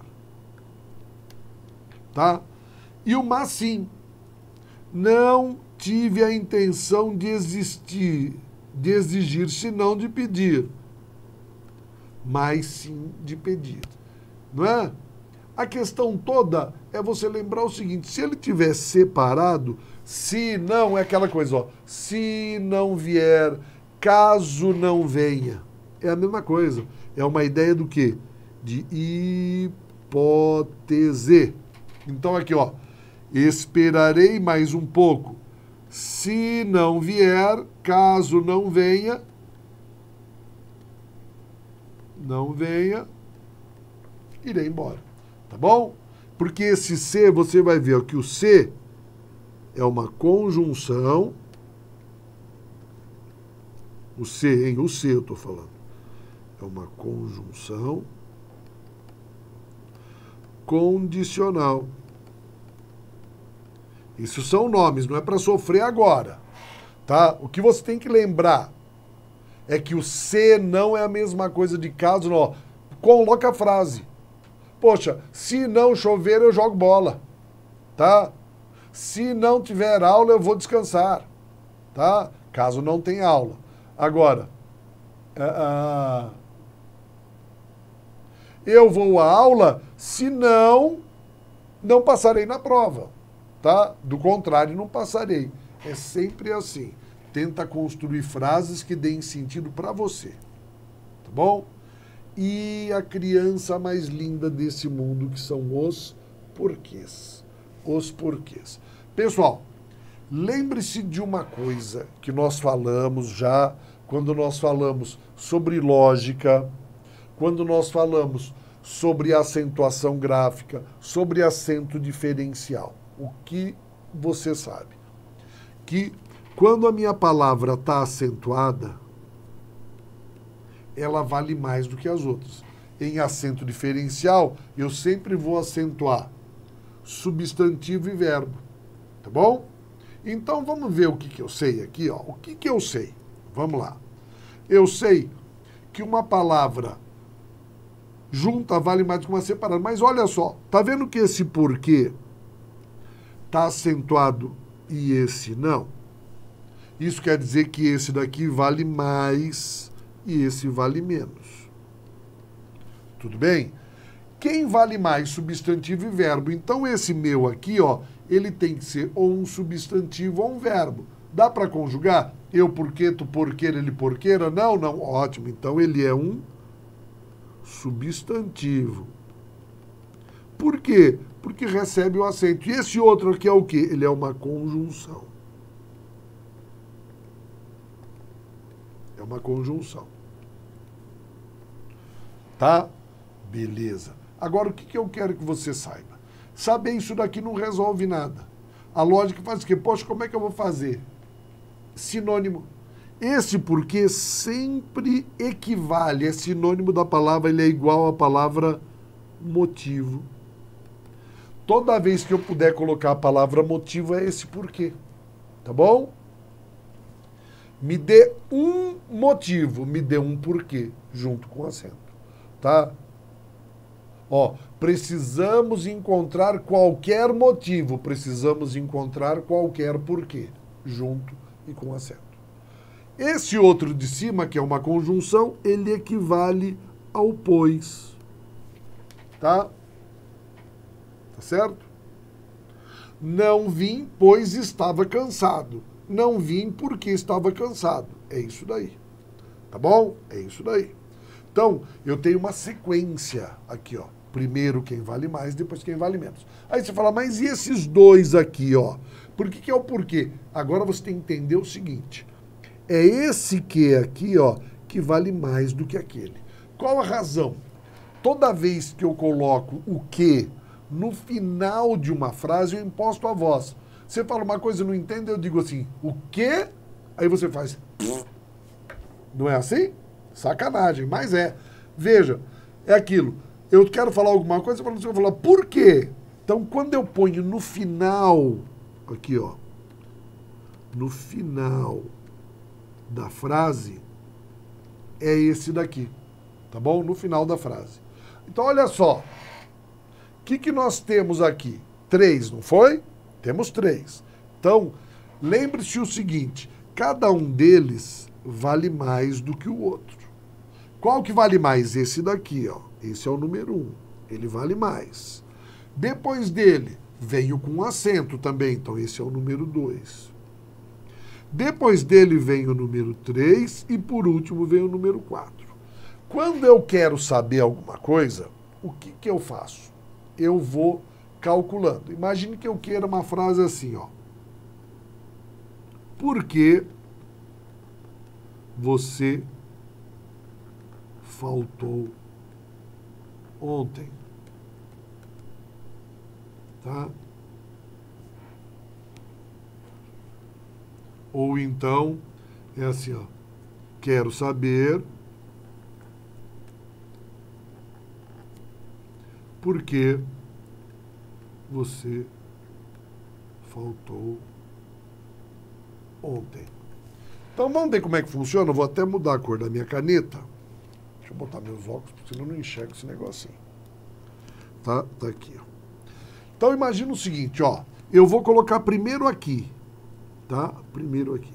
Tá? E o mas sim. Não tive a intenção de exigir, senão de pedir. Mas sim de pedir. Não é? A questão toda é você lembrar o seguinte, se ele tiver separado, se não, é aquela coisa, ó, se não vier, caso não venha. É a mesma coisa. É uma ideia do quê? De hipótese. Então aqui, ó, esperarei mais um pouco. Se não vier, caso não venha, irei embora. Tá bom? Porque esse se, você vai ver que o se é uma conjunção. O se, hein? O se eu estou falando. É uma conjunção condicional. Isso são nomes, não é para sofrer agora. Tá? O que você tem que lembrar é que o se não é a mesma coisa de caso, não. Coloca a frase. Poxa, se não chover, eu jogo bola, tá? Se não tiver aula, eu vou descansar, tá? Caso não tenha aula. Agora, eu vou à aula, se não passarei na prova, tá? Do contrário, não passarei. É sempre assim. Tenta construir frases que deem sentido para você, tá bom? E a criança mais linda desse mundo, que são os porquês. Os porquês. Pessoal, lembre-se de uma coisa que nós falamos já quando nós falamos sobre lógica, quando nós falamos sobre acentuação gráfica, sobre acento diferencial. O que você sabe? Que quando a minha palavra está acentuada, ela vale mais do que as outras. Em acento diferencial, eu sempre vou acentuar substantivo e verbo. Tá bom? Então, vamos ver o que eu sei aqui, ó. O que eu sei? Vamos lá. Eu sei que uma palavra junta vale mais do que uma separada. Mas olha só, tá vendo que esse porquê tá acentuado e esse não? Isso quer dizer que esse daqui vale mais e esse vale menos. Tudo bem? Quem vale mais? Substantivo e verbo. Então, esse meu aqui, ó, ele tem que ser ou um substantivo ou um verbo. Dá para conjugar? Eu, porque, tu, porqueira, ele, porqueira? Não, não. Ótimo. Então, ele é um substantivo. Por quê? Porque recebe o acento. E esse outro aqui é o quê? Ele é uma conjunção. É uma conjunção. Tá? Beleza. Agora, o que eu quero que você saiba? Saber isso daqui não resolve nada. A lógica faz o quê? Poxa, como é que eu vou fazer? Sinônimo. Esse porque sempre equivale, é sinônimo da palavra, ele é igual à palavra motivo. Toda vez que eu puder colocar a palavra motivo, é esse porquê. Tá bom? Me dê um motivo, me dê um porquê, junto com o acento. Tá? Ó, precisamos encontrar qualquer motivo, precisamos encontrar qualquer porquê, junto e com acento. Esse outro de cima, que é uma conjunção, ele equivale ao pois. Tá? Tá certo? Não vim, pois estava cansado. Não vim porque estava cansado. É isso daí. Tá bom? É isso daí. Então, eu tenho uma sequência aqui, ó. Primeiro quem vale mais, depois quem vale menos. Aí você fala, mas e esses dois aqui, ó? Por que é o porquê? Agora você tem que entender o seguinte. É esse que aqui, ó, que vale mais do que aquele. Qual a razão? Toda vez que eu coloco o que no final de uma frase, eu imposto a voz. Você fala uma coisa e não entende, eu digo assim, o quê? Aí você faz... Não é assim? Sacanagem, mas é. Veja, é aquilo. Eu quero falar alguma coisa, você vai falar, por quê? Então, quando eu ponho no final, aqui, ó, no final da frase, é esse daqui, tá bom? No final da frase. Então, olha só. O que nós temos aqui? 3, não foi? Temos 3. Então, lembre-se o seguinte, cada um deles vale mais do que o outro. Qual que vale mais? Esse daqui, ó. Esse é o número 1. Ele vale mais. Depois dele, vem o com acento também. Então, esse é o número 2. Depois dele vem o número 3 e, por último, vem o número 4. Quando eu quero saber alguma coisa, o que eu faço? Eu vou calculando. Imagine que eu queira uma frase assim, ó. Por que você faltou ontem? Tá? Ou então, é assim, ó. Quero saber por que você faltou ontem. Então, vamos ver como é que funciona? Eu vou até mudar a cor da minha caneta. Deixa eu botar meus óculos, porque senão eu não enxergo esse negocinho. Tá? Tá aqui, ó. Então, imagina o seguinte, ó. Eu vou colocar primeiro aqui. Tá? Primeiro aqui.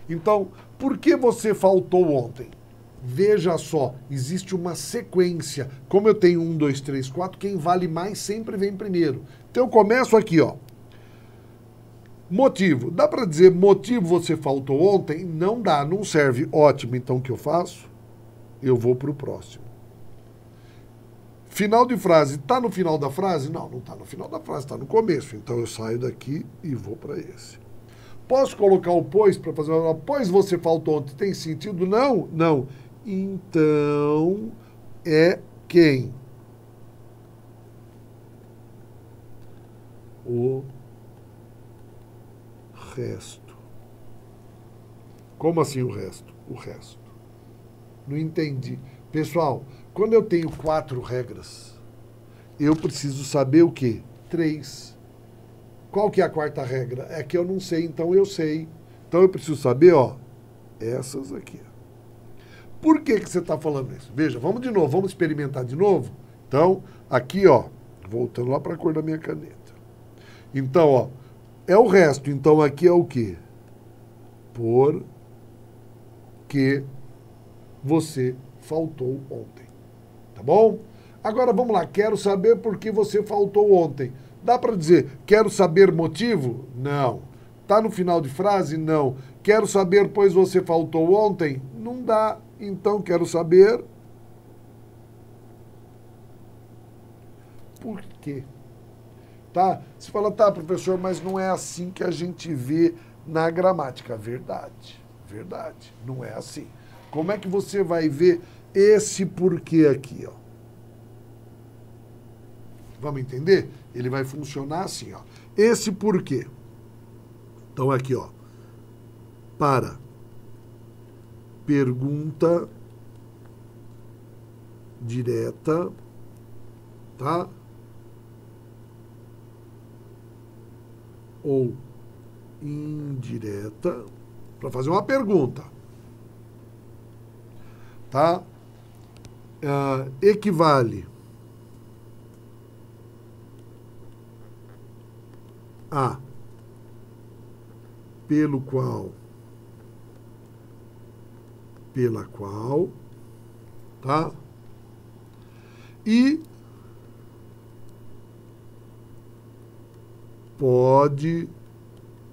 Então, por que você faltou ontem? Veja só, existe uma sequência. Como eu tenho 1, 2, 3, 4, quem vale mais sempre vem primeiro. Então, eu começo aqui, ó. Motivo. Dá para dizer motivo você faltou ontem? Não dá, não serve. Ótimo, então o que eu faço? Eu vou para o próximo. Final de frase. Está no final da frase? Não, não está no final da frase, está no começo. Então eu saio daqui e vou para esse. Posso colocar o pois para fazer uma... Pois você faltou ontem. Tem sentido? Não? Não. Então é quem? O resto. Como assim o resto? O resto. Não entendi. Pessoal, quando eu tenho 4 regras, eu preciso saber o quê? 3. Qual que é a quarta regra? É que eu não sei, então eu sei. Então eu preciso saber, ó, essas aqui. Por que você está falando isso? Veja, vamos de novo, vamos experimentar de novo? Então, aqui, ó, voltando lá para a cor da minha caneta. Então, ó, é o resto. Então, aqui é o quê? Por que você faltou ontem. Tá bom? Agora, vamos lá. Quero saber por que você faltou ontem. Dá para dizer, quero saber motivo? Não. Tá no final de frase? Não. Quero saber, pois você faltou ontem? Não dá. Então, quero saber por quê. Tá? Você fala, tá, professor, mas não é assim que a gente vê na gramática. Verdade, verdade. Não é assim. Como é que você vai ver esse porquê aqui, ó? Vamos entender? Ele vai funcionar assim, ó. Esse porquê. Então, aqui, ó. Para pergunta direta, tá? Ou indireta, para fazer uma pergunta, tá? Equivale a pelo qual, pela qual, tá? E pode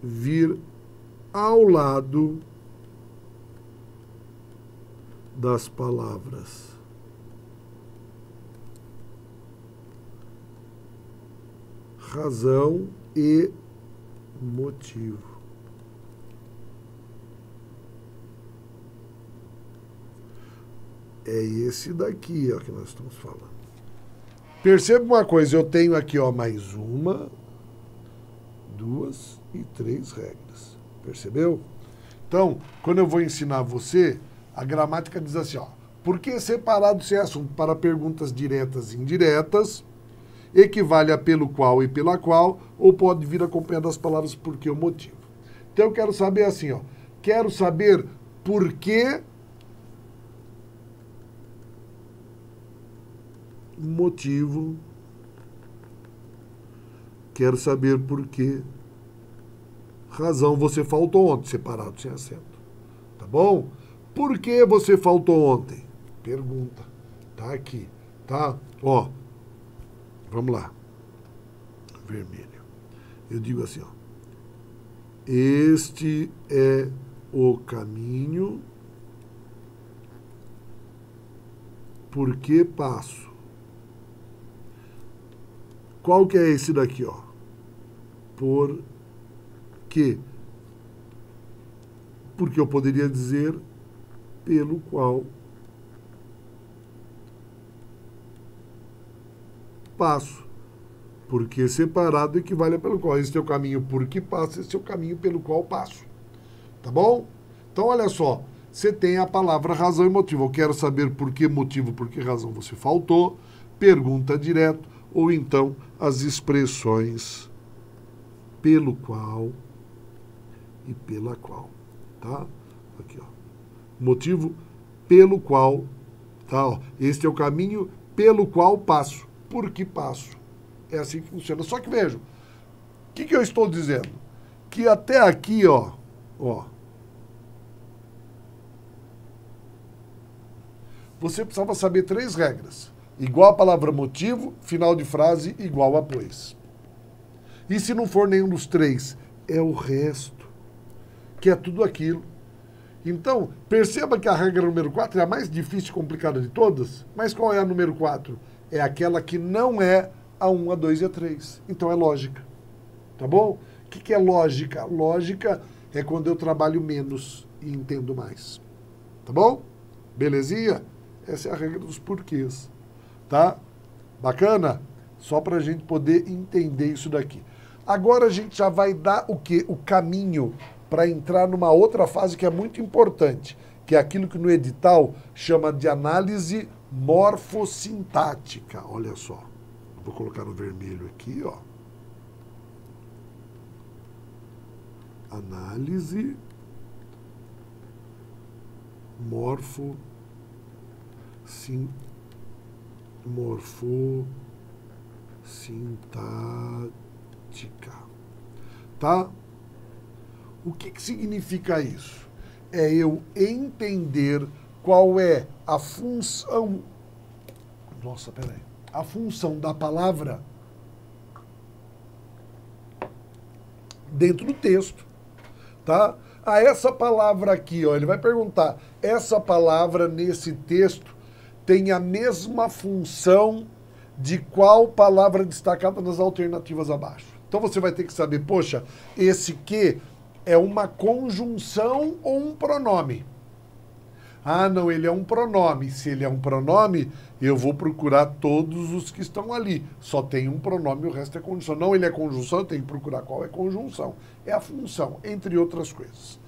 vir ao lado das palavras razão e motivo. É esse daqui, ó, que nós estamos falando. Perceba uma coisa, eu tenho aqui, ó, mais uma, 2 e 3 regras. Percebeu? Então, quando eu vou ensinar você, a gramática diz assim, ó, por que separado sem assunto para perguntas diretas e indiretas, equivale a pelo qual e pela qual, ou pode vir acompanhado das palavras por que ou motivo. Então, eu quero saber assim, ó, quero saber por que motivo, quero saber por que razão você faltou ontem, separado sem acento. Tá bom? Por que você faltou ontem? Pergunta. Tá aqui, tá? Ó, vamos lá. Vermelho. Eu digo assim, ó. Este é o caminho por que passo. Qual que é esse daqui, ó? Por quê? Porque eu poderia dizer pelo qual passo. Porque separado equivale a pelo qual. Esse é o caminho por que passo, esse é o caminho pelo qual passo. Tá bom? Então, olha só. Você tem a palavra razão e motivo. Eu quero saber por que motivo, por que razão você faltou. Pergunta direto. Ou então as expressões pelo qual e pela qual, tá? Aqui, ó. Motivo pelo qual, tá? Ó. Este é o caminho pelo qual passo. Por que passo? É assim que funciona. Só que vejam, o que eu estou dizendo? Que até aqui, ó, você precisava saber 3 regras. Igual a palavra motivo, final de frase, igual a pois. E se não for nenhum dos 3, é o resto, que é tudo aquilo. Então, perceba que a regra número 4 é a mais difícil e complicada de todas, mas qual é a número 4? É aquela que não é a 1, a 2 e a 3. Então é lógica. Tá bom? O que é lógica? Lógica é quando eu trabalho menos e entendo mais. Tá bom? Belezinha? Essa é a regra dos porquês. Tá? Bacana? Só para a gente poder entender isso daqui. Agora a gente já vai dar o quê? O caminho para entrar numa outra fase que é muito importante, que é aquilo que no edital chama de análise morfossintática. Olha só. Vou colocar no vermelho aqui, ó. Análise morfossintática. Tá? O que significa isso? É eu entender qual é a função... Nossa, peraí. A função da palavra dentro do texto. tá? Ah, essa palavra aqui, ó, ele vai perguntar, essa palavra nesse texto tem a mesma função de qual palavra destacada nas alternativas abaixo. Então você vai ter que saber, poxa, esse que é uma conjunção ou um pronome? Ah, não, ele é um pronome. Se ele é um pronome, eu vou procurar todos os que estão ali. Só tem um pronome, o resto é conjunção. Não, ele é conjunção, eu tenho que procurar qual é conjunção. É a função, entre outras coisas.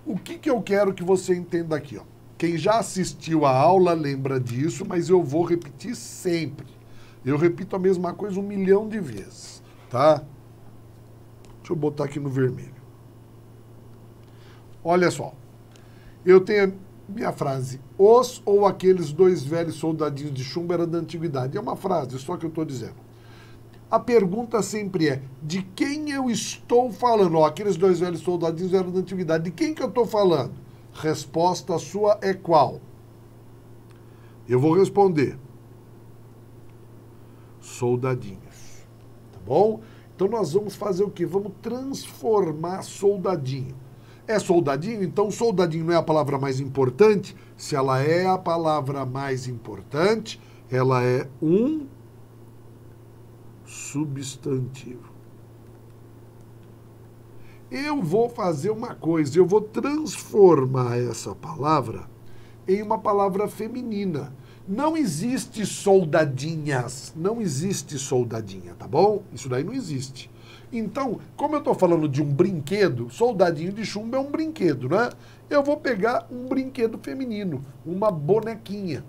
O que eu quero que você entenda aqui, ó? Quem já assistiu a aula lembra disso, mas eu vou repetir sempre. Eu repito a mesma coisa 1 milhão de vezes, tá? Deixa eu botar aqui no vermelho. Olha só. Eu tenho minha frase, os ou aqueles 2 velhos soldadinhos de chumbo era da antiguidade. É uma frase, só que eu estou dizendo. A pergunta sempre é, de quem eu estou falando? Ó, aqueles 2 velhos soldadinhos eram da antiguidade. De quem que eu estou falando? Resposta sua é qual? Eu vou responder. Soldadinhos. Tá bom? Então nós vamos fazer o quê? Vamos transformar soldadinho. É soldadinho? Então soldadinho não é a palavra mais importante? Se ela é a palavra mais importante, ela é um substantivo. Eu vou fazer uma coisa, eu vou transformar essa palavra em uma palavra feminina. Não existe soldadinhas, não existe soldadinha, tá bom? Isso daí não existe. Então, como eu estou falando de um brinquedo, soldadinho de chumbo é um brinquedo, né? Eu vou pegar um brinquedo feminino, uma bonequinha,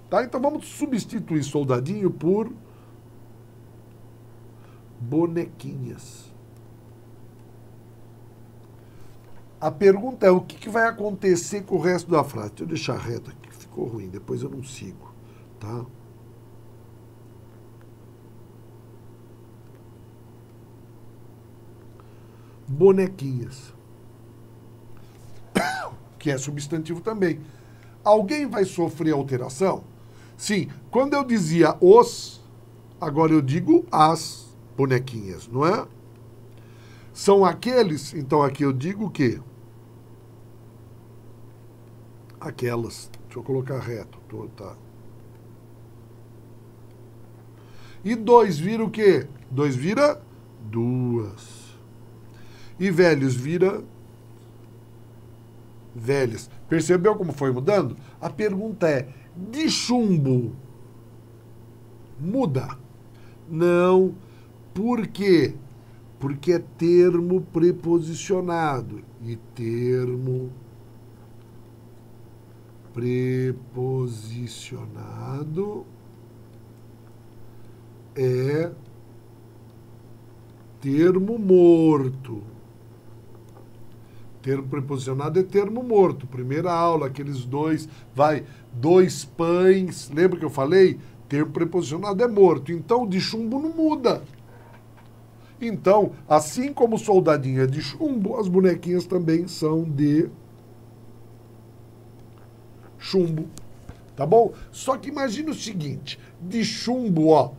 tá? Então vamos substituir soldadinho por bonequinhas. A pergunta é, o que vai acontecer com o resto da frase? Deixa eu deixar reto aqui, ficou ruim, depois eu não sigo, tá? Bonequinhas. Que é substantivo também. Alguém vai sofrer alteração? Sim, quando eu dizia os, agora eu digo as bonequinhas, não é? São aqueles, então aqui eu digo o quê? Aquelas. Deixa eu colocar reto. Tá. E 2 vira o quê? 2 vira 2. E velhos vira velhas. Percebeu como foi mudando? A pergunta é, de chumbo muda? Não. Por quê? Porque é termo preposicionado. E termo preposicionado é termo morto. Termo preposicionado é termo morto. Primeira aula, aqueles 2, 2 pães. Lembra que eu falei? Termo preposicionado é morto. Então, de chumbo não muda. Então, assim como o soldadinho é de chumbo, as bonequinhas também são de chumbo. Tá bom? Só que imagina o seguinte, de chumbo, ó,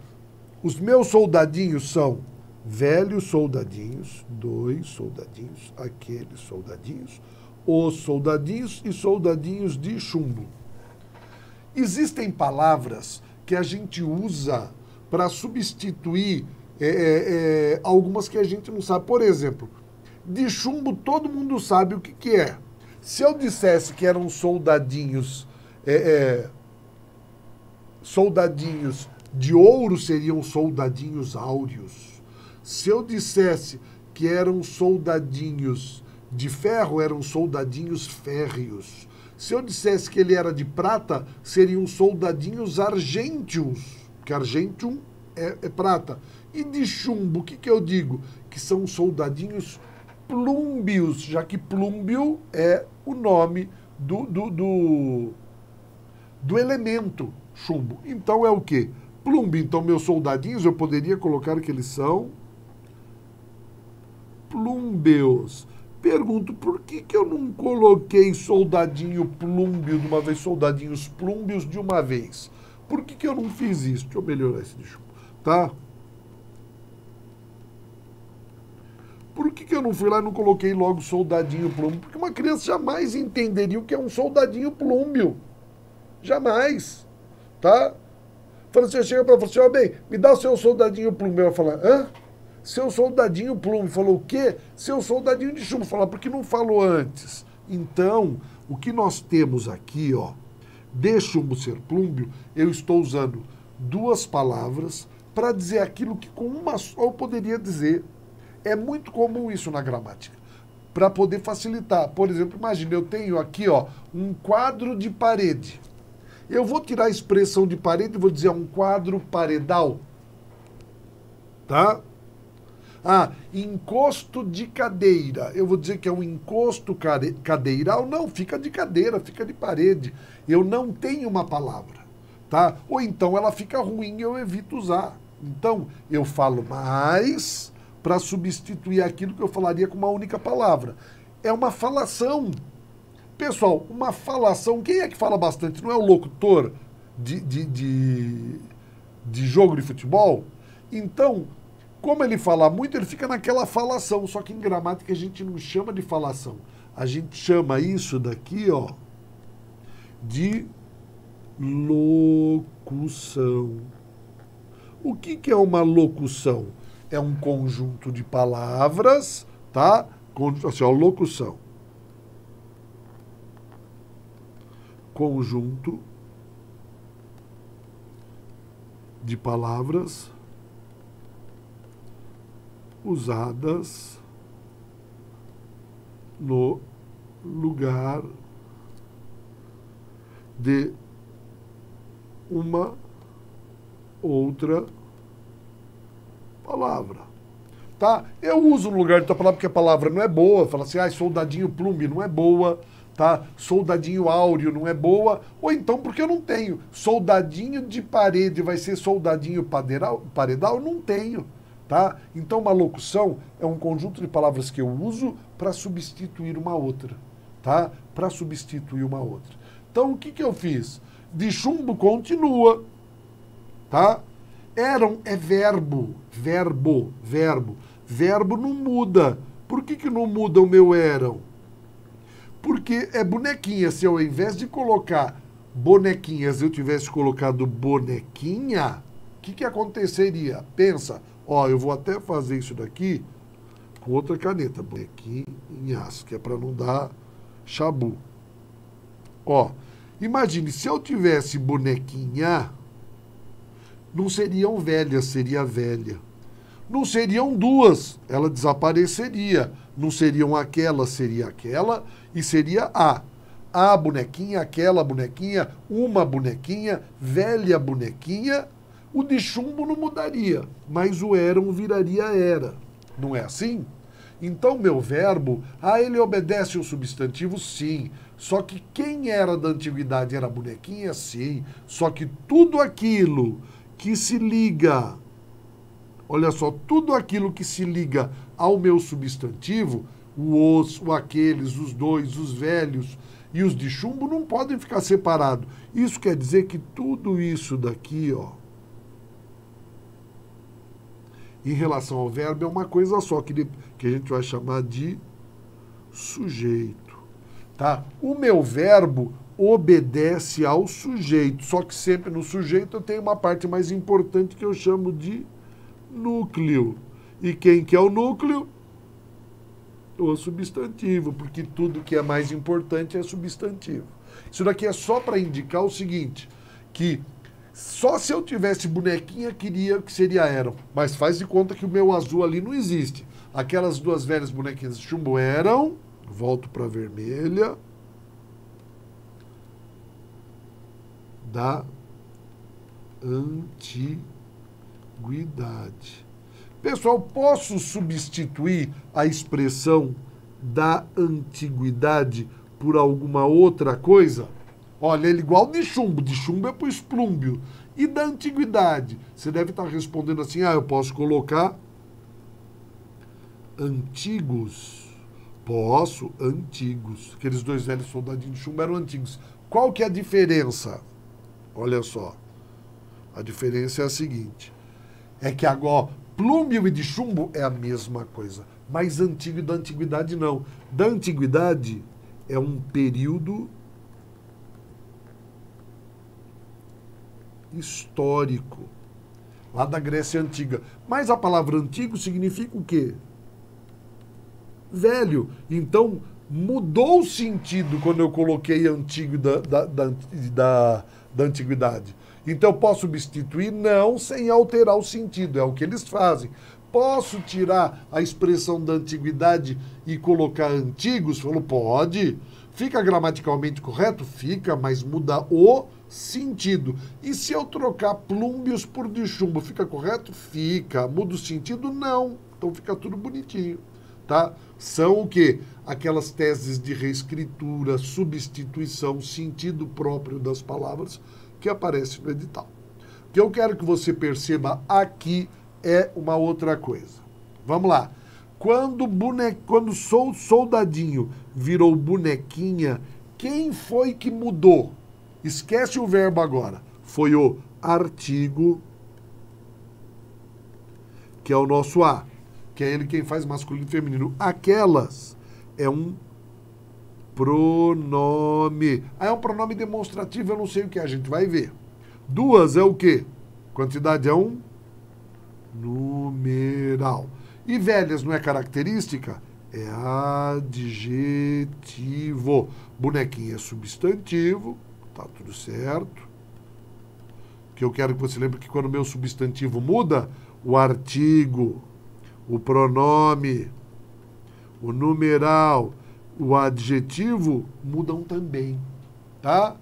os meus soldadinhos são velhos soldadinhos, 2 soldadinhos, aqueles soldadinhos, os soldadinhos e soldadinhos de chumbo. Existem palavras que a gente usa para substituir algumas que a gente não sabe. Por exemplo, de chumbo todo mundo sabe o que é. Se eu dissesse que eram soldadinhos, soldadinhos de ouro, seriam soldadinhos áureos. Se eu dissesse que eram soldadinhos de ferro, eram soldadinhos férreos. Se eu dissesse que ele era de prata, seriam soldadinhos argênteos, porque argêntium é prata. E de chumbo, o que eu digo? Que são soldadinhos plúmbios, já que plúmbio é o nome do elemento chumbo. Então é o quê? Plúmbio. Então meus soldadinhos, eu poderia colocar que eles são plúmbeos. Pergunto, por que eu não coloquei soldadinho plúmbio de uma vez, soldadinhos plúmbios de uma vez? Por que eu não fiz isso? Deixa eu melhorar esse de chumbo, tá? Por que eu não fui lá e não coloquei logo soldadinho plúmbio? Porque uma criança jamais entenderia o que é um soldadinho plúmbio. Jamais. Tá? Fala assim, chega para você, ó, bem, me dá o seu soldadinho plúmbio. Ela fala, hã? Seu soldadinho plúmbio. Falou, o quê? Seu soldadinho de chumbo. Fala, por que não falou antes? Então, o que nós temos aqui, ó, de chumbo ser plúmbio, eu estou usando duas palavras para dizer aquilo que com uma só eu poderia dizer. É muito comum isso na gramática. Para poder facilitar. Por exemplo, imagine, eu tenho aqui, ó, um quadro de parede. Eu vou tirar a expressão de parede e vou dizer um quadro paredal. Tá? Ah, encosto de cadeira. Eu vou dizer que é um encosto cadeiral. Não, fica de cadeira, fica de parede. Eu não tenho uma palavra. Tá? Ou então ela fica ruim e eu evito usar. Então, eu falo mais para substituir aquilo que eu falaria com uma única palavra. É uma falação. Pessoal, uma falação, quem é que fala bastante? Não é o locutor de jogo de futebol? Então, como ele fala muito, ele fica naquela falação. Só que em gramática a gente não chama de falação. A gente chama isso daqui, ó, de locução. O que é uma locução? É um conjunto de palavras, tá? Assim, ó, locução. Conjunto de palavras usadas no lugar de uma outra palavra. Tá? Eu uso no lugar de outra palavra porque a palavra não é boa. Fala assim, soldadinho plumbe não é boa. Tá? Soldadinho áureo não é boa. Ou então porque eu não tenho. Soldadinho de parede vai ser soldadinho paredal? Não tenho. Tá? Então uma locução é um conjunto de palavras que eu uso para substituir uma outra. Tá? Para substituir uma outra. Então o que eu fiz? De chumbo continua. Tá? Eram é verbo. Verbo não muda. Por que não muda o meu eram? Porque é bonequinha. Se eu, ao invés de colocar bonequinhas, eu tivesse colocado bonequinha, o que aconteceria? Pensa. Ó, eu vou até fazer isso daqui com outra caneta. Bonequinhas, que é para não dar chabu. Ó, imagine, se eu tivesse bonequinha, não seriam velhas, seria velha. Não seriam duas, ela desapareceria. Não seriam aquela, seria aquela e seria a. A bonequinha, aquela bonequinha, uma bonequinha, velha bonequinha. O de chumbo não mudaria, mas o eram viraria era. Não é assim? Então, meu verbo, ele obedece ao substantivo? Sim. Só que quem era da antiguidade era a bonequinha? Sim. Só que tudo aquilo que se liga, olha só, tudo aquilo que se liga ao meu substantivo, o aqueles, os dois, os velhos e os de chumbo não podem ficar separados. Isso quer dizer que tudo isso daqui, ó, em relação ao verbo é uma coisa só, que a gente vai chamar de sujeito. Tá? O meu verbo obedece ao sujeito, só que sempre no sujeito eu tenho uma parte mais importante que eu chamo de núcleo. E quem que é o núcleo? O substantivo, porque tudo que é mais importante é substantivo. Isso daqui é só para indicar o seguinte, que só se eu tivesse bonequinha queria que seria eram, mas faz de conta que o meu azul ali não existe. Aquelas duas velhas bonequinhas de chumbo eram, volto para a vermelha, da antiguidade. Pessoal, posso substituir a expressão da antiguidade por alguma outra coisa? Olha, ele é igual de chumbo é para o esplúmbio. E da antiguidade? Você deve estar respondendo assim, eu posso colocar antigos. Posso, antigos. Aqueles dois velhos soldadinhos de chumbo eram antigos. Qual que é a diferença? Olha só, a diferença é a seguinte, é que agora plúmbio e de chumbo é a mesma coisa. mais antigo e da antiguidade não. Da antiguidade é um período histórico, lá da Grécia Antiga. Mas a palavra antigo significa o quê? Velho. Então, mudou o sentido quando eu coloquei antigo da antiguidade. Então, posso substituir? Não, sem alterar o sentido. É o que eles fazem. Posso tirar a expressão da antiguidade e colocar antigos? Falou, pode. Fica gramaticalmente correto? Fica, mas muda o sentido. E se eu trocar plúmbios por de chumbo, fica correto? Fica. Muda o sentido? Não. Então fica tudo bonitinho. Tá? São o quê? Aquelas teses de reescritura, substituição, sentido próprio das palavras que aparecem no edital. O que eu quero que você perceba aqui é uma outra coisa. Vamos lá. Quando soldadinho virou bonequinha, quem foi que mudou? Esquece o verbo agora. Foi o artigo, que é o nosso A, que é ele quem faz masculino e feminino. Aquelas é um pronome. Ah, é um pronome demonstrativo, eu não sei o que é, a gente vai ver. Duas é o quê? Quantidade é um numeral. E velhas não é característica? É adjetivo. Bonequinha é substantivo, tá tudo certo. Que eu quero que você lembre que quando o meu substantivo muda, o artigo, o pronome, o numeral, o adjetivo mudam também, tá?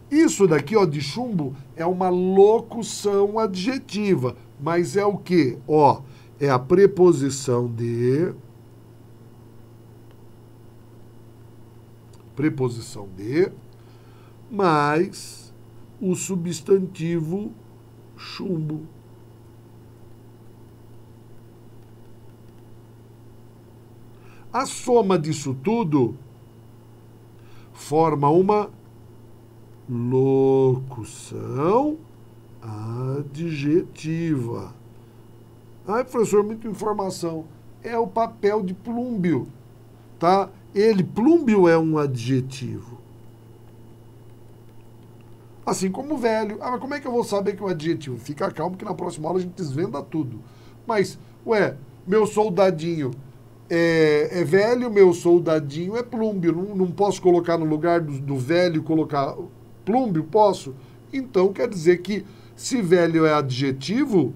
Isso daqui, ó, de chumbo, é uma locução adjetiva, mas é o quê? Ó, é a preposição de mais o substantivo chumbo. A soma disso tudo forma uma locução adjetiva. Ai, professor, muita informação. É o papel de plúmbio, tá? Plúmbio é um adjetivo. Assim como velho. Ah, mas como é que eu vou saber que é um adjetivo? Fica calmo que na próxima aula a gente desvenda tudo. Mas, meu soldadinho é velho, meu soldadinho é plúmbio. Não posso colocar no lugar do velho, colocar plúmbio? Posso. Então, quer dizer que se velho é adjetivo,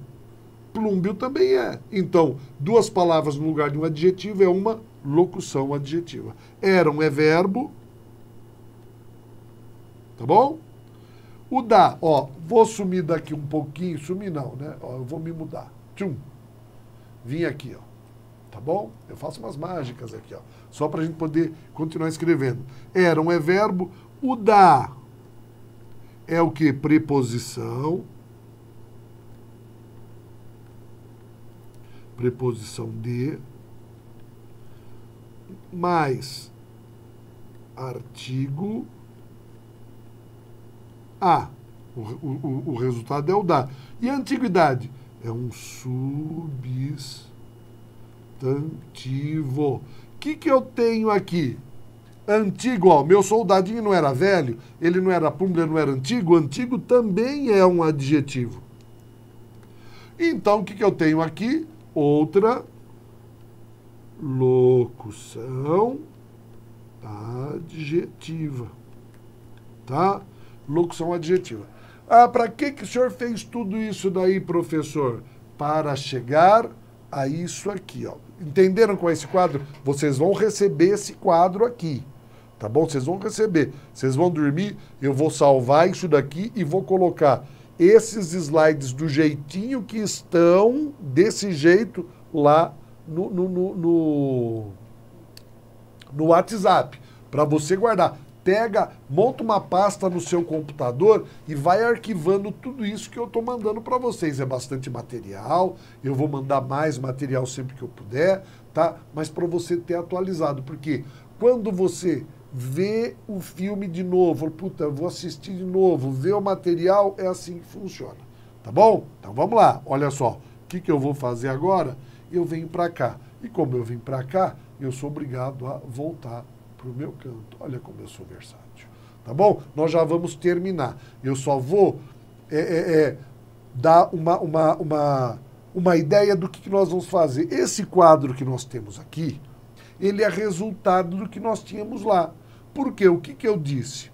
plúmbio também é. Então, duas palavras no lugar de um adjetivo é uma locução adjetiva. Eram é verbo. Tá bom? O da, ó, vou sumir daqui um pouquinho. Sumir não, né? Ó, eu vou me mudar. Tchum. Vim aqui, ó. Tá bom? Eu faço umas mágicas aqui, ó. Só pra gente poder continuar escrevendo. Eram é verbo. O da é o quê? Preposição. Preposição de. Mais artigo A. O resultado é o da. E a antiguidade? É um substantivo. O que eu tenho aqui? Antigo, ó, meu soldadinho não era velho, ele não era plúmbio, ele não era antigo. Antigo também é um adjetivo. Então, o que eu tenho aqui? Outra locução adjetiva. Tá? Locução adjetiva. Ah, para que o senhor fez tudo isso daí, professor? Para chegar a isso aqui, ó. Entenderam com esse quadro? Vocês vão receber esse quadro aqui, tá bom? Vocês vão receber. Vocês vão dormir, eu vou salvar isso daqui e vou colocar esses slides do jeitinho que estão, desse jeito, lá no WhatsApp, para você guardar. Pega, monta uma pasta no seu computador e vai arquivando tudo isso que eu estou mandando para vocês. É bastante material, eu vou mandar mais material sempre que eu puder, tá? Mas para você ter atualizado, porque quando você vê o filme de novo, puta, eu vou assistir de novo, ver o material, é assim que funciona, tá bom? Então vamos lá, olha só, o que eu vou fazer agora? Eu venho para cá. E como eu vim para cá, eu sou obrigado a voltar para o meu canto. Olha como eu sou versátil. Tá bom? Nós já vamos terminar. Eu só vou dar uma ideia do que nós vamos fazer. Esse quadro que nós temos aqui, ele é resultado do que nós tínhamos lá. Por quê? O que eu disse?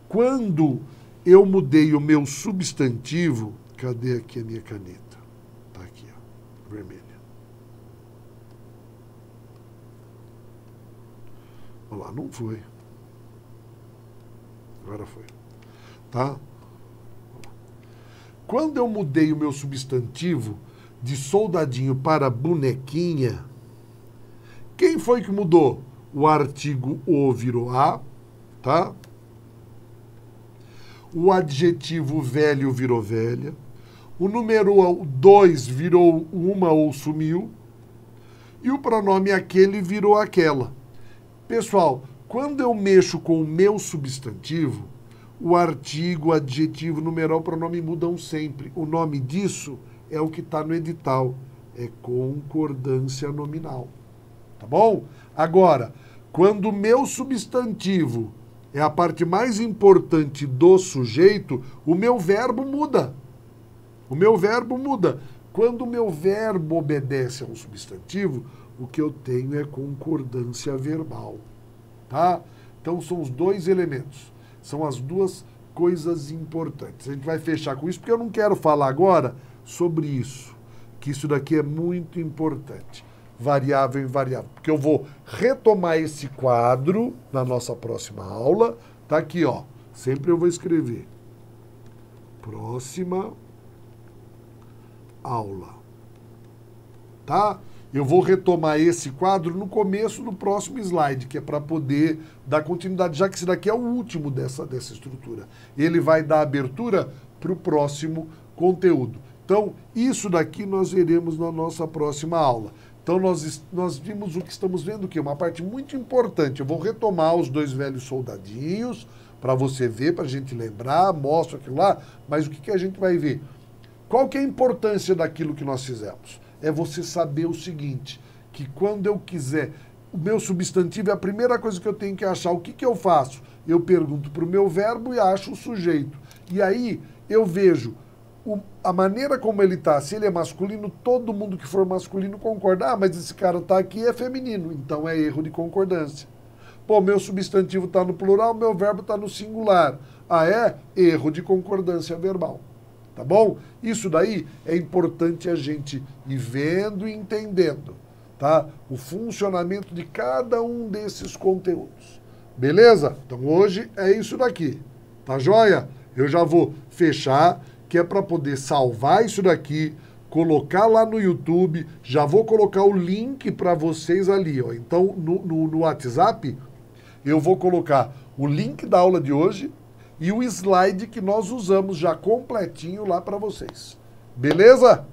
Quando eu mudei o meu substantivo, cadê aqui a minha caneta? Tá aqui, ó, vermelha. Olha lá, não foi. Agora foi. Tá? Quando eu mudei o meu substantivo de soldadinho para bonequinha, quem foi que mudou? O artigo o virou a, tá? O adjetivo velho virou velha. O número 2 virou uma ou sumiu. E o pronome aquele virou aquela. Pessoal, quando eu mexo com o meu substantivo, o artigo, o adjetivo, o numeral, o pronome mudam sempre. O nome disso é o que está no edital. É concordância nominal. Tá bom? Agora, quando o meu substantivo é a parte mais importante do sujeito, o meu verbo muda. O meu verbo muda. Quando o meu verbo obedece a um substantivo, o que eu tenho é concordância verbal. Tá? Então, são os dois elementos. São as duas coisas importantes. A gente vai fechar com isso, porque eu não quero falar agora sobre isso, que isso daqui é muito importante. Variável e invariável. Porque eu vou retomar esse quadro na nossa próxima aula. Tá aqui, ó. Sempre eu vou escrever. Próxima aula. Tá? Eu vou retomar esse quadro no começo do próximo slide, que é para poder dar continuidade, já que esse daqui é o último dessa estrutura. Ele vai dar abertura para o próximo conteúdo. Então, isso daqui nós veremos na nossa próxima aula. Então, nós vimos o que estamos vendo aqui, uma parte muito importante. Eu vou retomar os dois velhos soldadinhos, para você ver, para a gente lembrar, mostro aquilo lá, mas o que a gente vai ver? Qual que é a importância daquilo que nós fizemos? É você saber o seguinte, que quando eu quiser, o meu substantivo é a primeira coisa que eu tenho que achar. O que eu faço? Eu pergunto para o meu verbo e acho o sujeito. E aí eu vejo a maneira como ele está. Se ele é masculino, todo mundo que for masculino concorda. Ah, mas esse cara está aqui é feminino, então é erro de concordância. Pô, meu substantivo está no plural, meu verbo está no singular. Ah, é? Erro de concordância verbal. Tá bom? Isso daí é importante a gente ir vendo e entendendo, tá? O funcionamento de cada um desses conteúdos. Beleza? Então hoje é isso daqui. Tá joia? Eu já vou fechar, que é para poder salvar isso daqui, colocar lá no YouTube, já vou colocar o link para vocês ali, ó. Então no WhatsApp eu vou colocar o link da aula de hoje e o slide que nós usamos já completinho lá para vocês. Beleza?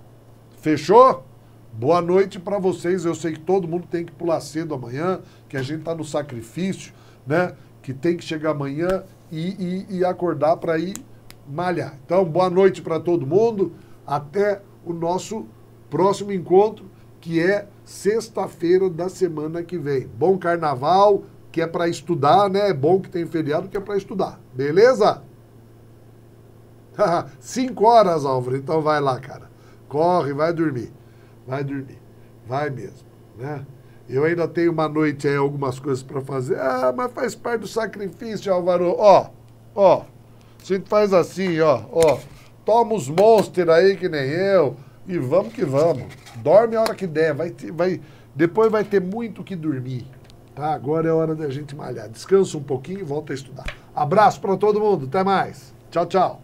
Fechou? Boa noite para vocês. Eu sei que todo mundo tem que pular cedo amanhã, que a gente está no sacrifício, né? Que tem que chegar amanhã e acordar para ir malhar. Então, boa noite para todo mundo. Até o nosso próximo encontro, que é sexta-feira da semana que vem. Bom carnaval, que é para estudar, né? É bom que tem feriado, que é para estudar. Beleza? 5 horas, Álvaro. Então vai lá, cara. Corre, vai dormir. Vai dormir. Vai mesmo, né? Eu ainda tenho uma noite aí, algumas coisas para fazer. Ah, mas faz parte do sacrifício, Álvaro. Ó. A gente faz assim, ó. Toma os monsters aí, que nem eu. E vamos que vamos. Dorme a hora que der. Depois vai ter muito que dormir. Tá? Agora é hora da gente malhar. Descansa um pouquinho e volta a estudar. Abraço para todo mundo. Até mais. Tchau, tchau.